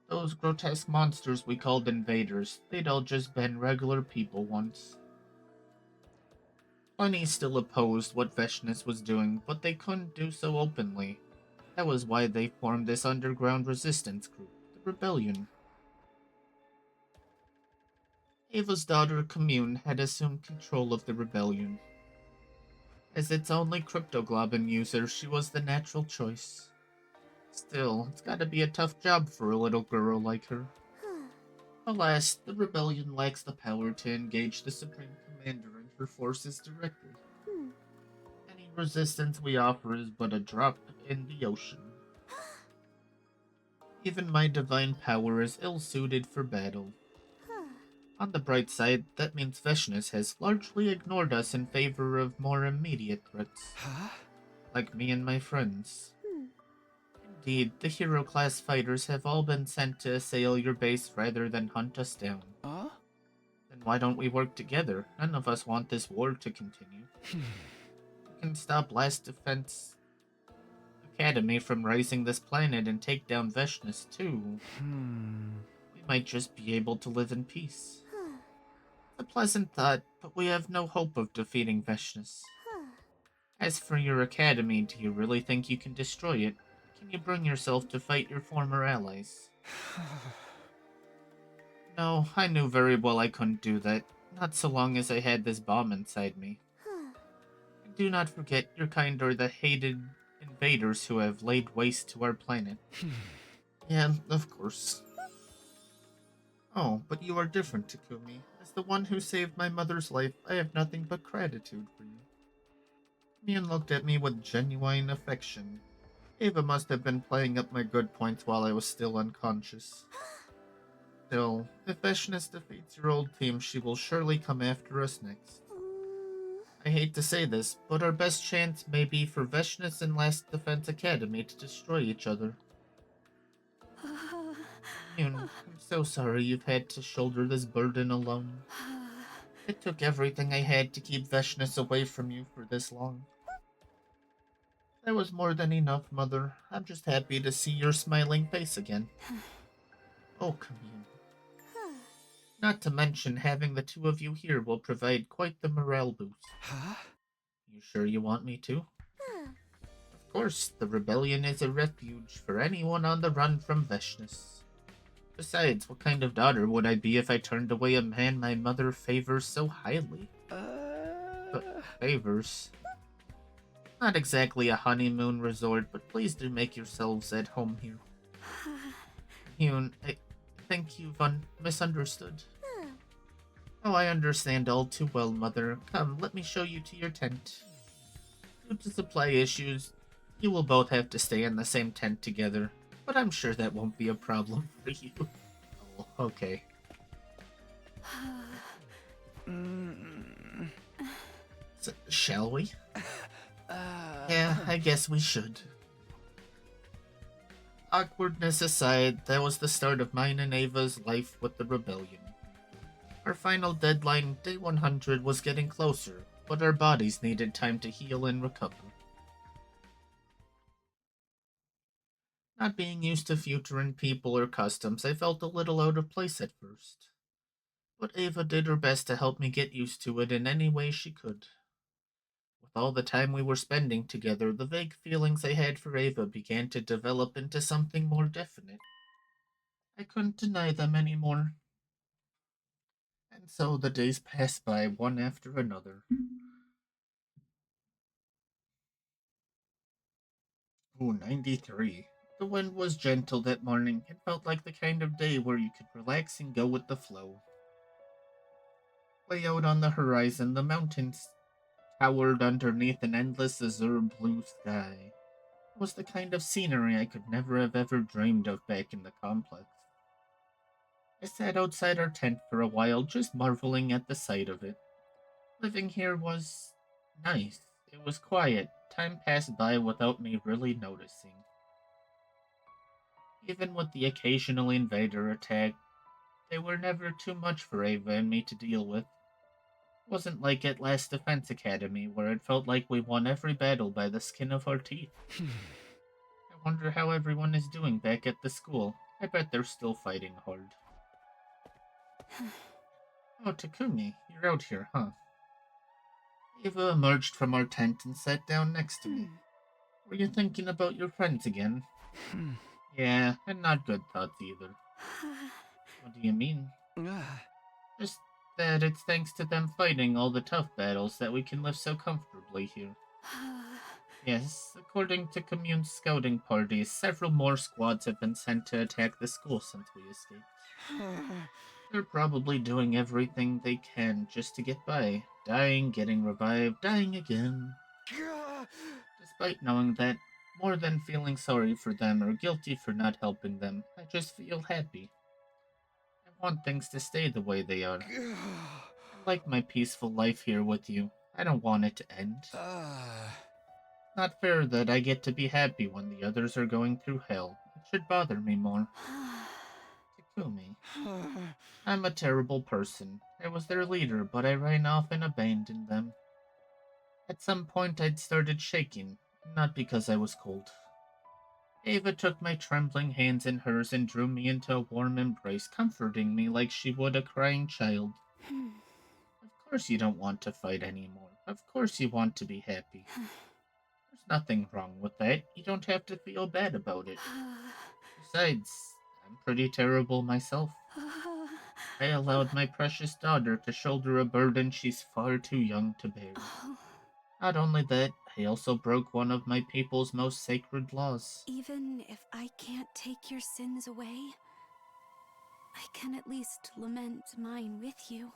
Those grotesque monsters we called invaders, they'd all just been regular people once. Plenty still opposed what Veshness was doing, but they couldn't do so openly. That was why they formed this underground resistance group, the Rebellion. Ava's daughter, Commune, had assumed control of the Rebellion. As its only cryptoglobin user, she was the natural choice. Still, it's gotta be a tough job for a little girl like her. Alas, the Rebellion lacks the power to engage the Supreme Commander and her forces directly. Any resistance we offer is but a drop in the ocean. Even my divine power is ill-suited for battle. On the bright side, that means Veshness has largely ignored us in favor of more immediate threats. Huh? Like me and my friends. Indeed, the hero-class fighters have all been sent to assail your base rather than hunt us down. Huh? Then why don't we work together? None of us want this war to continue. We can stop Last Defense Academy from rising this planet and take down Veshness too. We might just be able to live in peace. A pleasant thought, but we have no hope of defeating Veshness. As for your academy, do you really think you can destroy it? Can you bring yourself to fight your former allies? No, I knew very well I couldn't do that, not so long as I had this bomb inside me. And do not forget, your kind are the hated invaders who have laid waste to our planet. Yeah, of course. Oh, but you are different, Takumi. As the one who saved my mother's life, I have nothing but gratitude for you. Mian looked at me with genuine affection. Ava must have been playing up my good points while I was still unconscious. Still, if Veshness defeats your old team, she will surely come after us next. I hate to say this, but our best chance may be for Veshness and Last Defense Academy to destroy each other. Mian, I'm so sorry you've had to shoulder this burden alone. It took everything I had to keep Veshness away from you for this long. That was more than enough, Mother. I'm just happy to see your smiling face again. Oh, Commune. Not to mention, having the two of you here will provide quite the morale boost. Huh? You sure you want me to? Of course, the Rebellion is a refuge for anyone on the run from Veshness. Besides, what kind of daughter would I be if I turned away a man my mother favors so highly? Favors? Not exactly a honeymoon resort, but please do make yourselves at home here. Hyun, I think you've misunderstood. Oh, I understand all too well, Mother. Come, let me show you to your tent. Due to supply issues, you will both have to stay in the same tent together, but I'm sure that won't be a problem for you. Oh, okay. Shall we? Yeah, I guess we should. Awkwardness aside, that was the start of mine and Ava's life with the Rebellion. Our final deadline, day 100, was getting closer, but our bodies needed time to heal and recover. Not being used to Futuran people or customs, I felt a little out of place at first. But Ava did her best to help me get used to it in any way she could. With all the time we were spending together, the vague feelings I had for Ava began to develop into something more definite. I couldn't deny them anymore. And so the days passed by one after another. Ooh, 93. The wind was gentle that morning. It felt like the kind of day where you could relax and go with the flow. Way out on the horizon, the mountains towered underneath an endless azure blue sky. It was the kind of scenery I could never have ever dreamed of back in the complex. I sat outside our tent for a while, just marveling at the sight of it. Living here was nice. It was quiet. Time passed by without me really noticing. Even with the occasional invader attack, they were never too much for Ava and me to deal with. It wasn't like at last Defense Academy, where it felt like we won every battle by the skin of our teeth. I wonder how everyone is doing back at the school. I bet they're still fighting hard. Oh, Takumi, you're out here, huh? Ava emerged from our tent and sat down next to me. Were you thinking about your friends again? Yeah, and not good thoughts either. What do you mean? Just that it's thanks to them fighting all the tough battles that we can live so comfortably here. Yes, according to commune scouting parties, several more squads have been sent to attack the school since we escaped. They're probably doing everything they can just to get by. Dying, getting revived, dying again. Despite knowing that, more than feeling sorry for them or guilty for not helping them, I just feel happy. I want things to stay the way they are. I like my peaceful life here with you. I don't want it to end. Not fair that I get to be happy when the others are going through hell. It should bother me more. Takumi. I'm a terrible person. I was their leader, but I ran off and abandoned them. At some point I'd started shaking, not because I was cold. Ava took my trembling hands in hers and drew me into a warm embrace, comforting me like she would a crying child. Of course you don't want to fight anymore. Of course you want to be happy. There's nothing wrong with that. You don't have to feel bad about it. Besides, I'm pretty terrible myself. I allowed my precious daughter to shoulder a burden she's far too young to bear. Not only that, I also broke one of my people's most sacred laws. Even if I can't take your sins away, I can at least lament mine with you.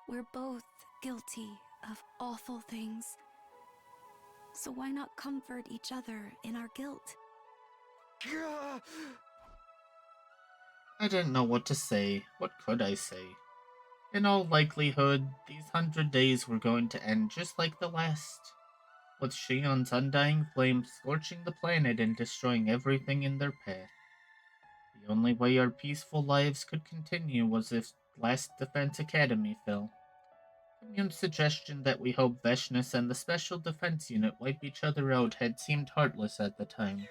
We're both guilty of awful things. So why not comfort each other in our guilt? I didn't know what to say. What could I say? In all likelihood, these 100 days were going to end just like the last, with Shion's undying flames scorching the planet and destroying everything in their path. The only way our peaceful lives could continue was if last Defense Academy fell. Commune's suggestion that we hope Veshnus and the Special Defense Unit wipe each other out had seemed heartless at the time.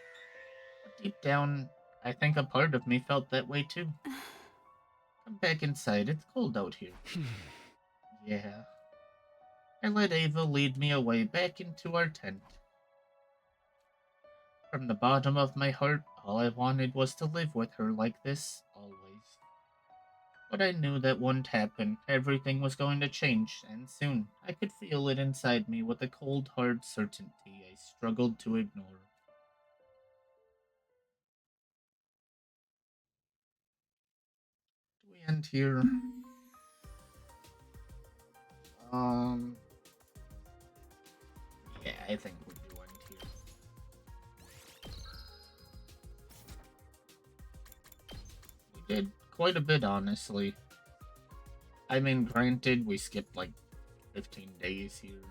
But deep down, I think a part of me felt that way too. Come back inside, it's cold out here. Yeah. I let Ava lead me away back into our tent. From the bottom of my heart, all I wanted was to live with her like this, always. But I knew that wouldn't happen. Everything was going to change, and soon. I could feel it inside me with a cold, hard certainty I struggled to ignore. Do we end here? Um... Yeah, I think we do end here. We did quite a bit, honestly. I mean, granted, we skipped like 15 days here.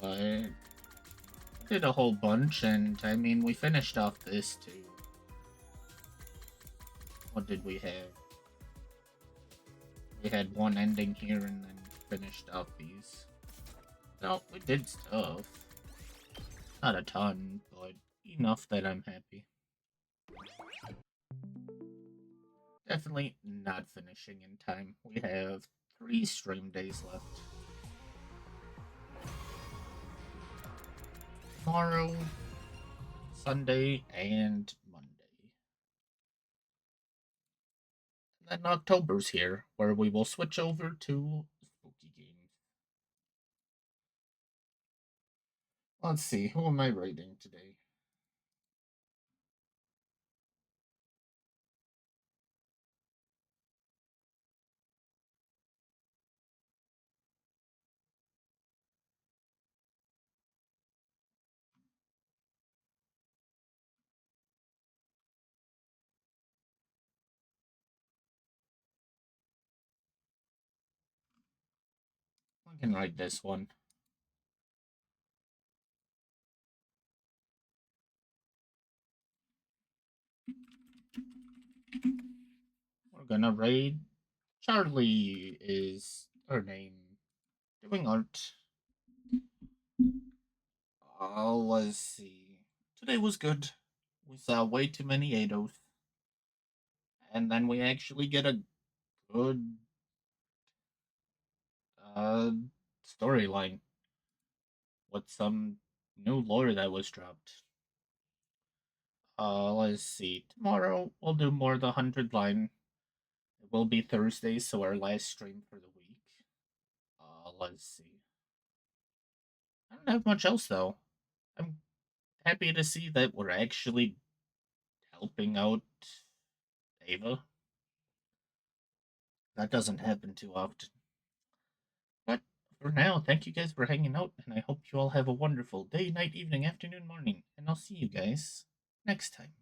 But did a whole bunch, and I mean, we finished off this too. What did we have? We had one ending here and then finished off these. No, we did stuff. Not a ton, but enough that I'm happy. Definitely not finishing in time. We have 3 stream days left. Tomorrow, Sunday, and Monday. And then October's here, where we will switch over to spooky games. Let's see, who am I rating today? I can write this one. We're gonna raid. Charlie is her name. Doing art. Let's see. Today was good. We saw way too many Eitos. And then we actually get a good uh storyline with some new lore that was dropped. Let's see. Tomorrow we'll do more of the 100 line. It will be Thursday, so our last stream for the week. Let's see. I don't have much else though. I'm happy to see that we're actually helping out Ava. That doesn't happen too often. But for now, thank you guys for hanging out, and I hope you all have a wonderful day, night, evening, afternoon, morning, and I'll see you guys next time.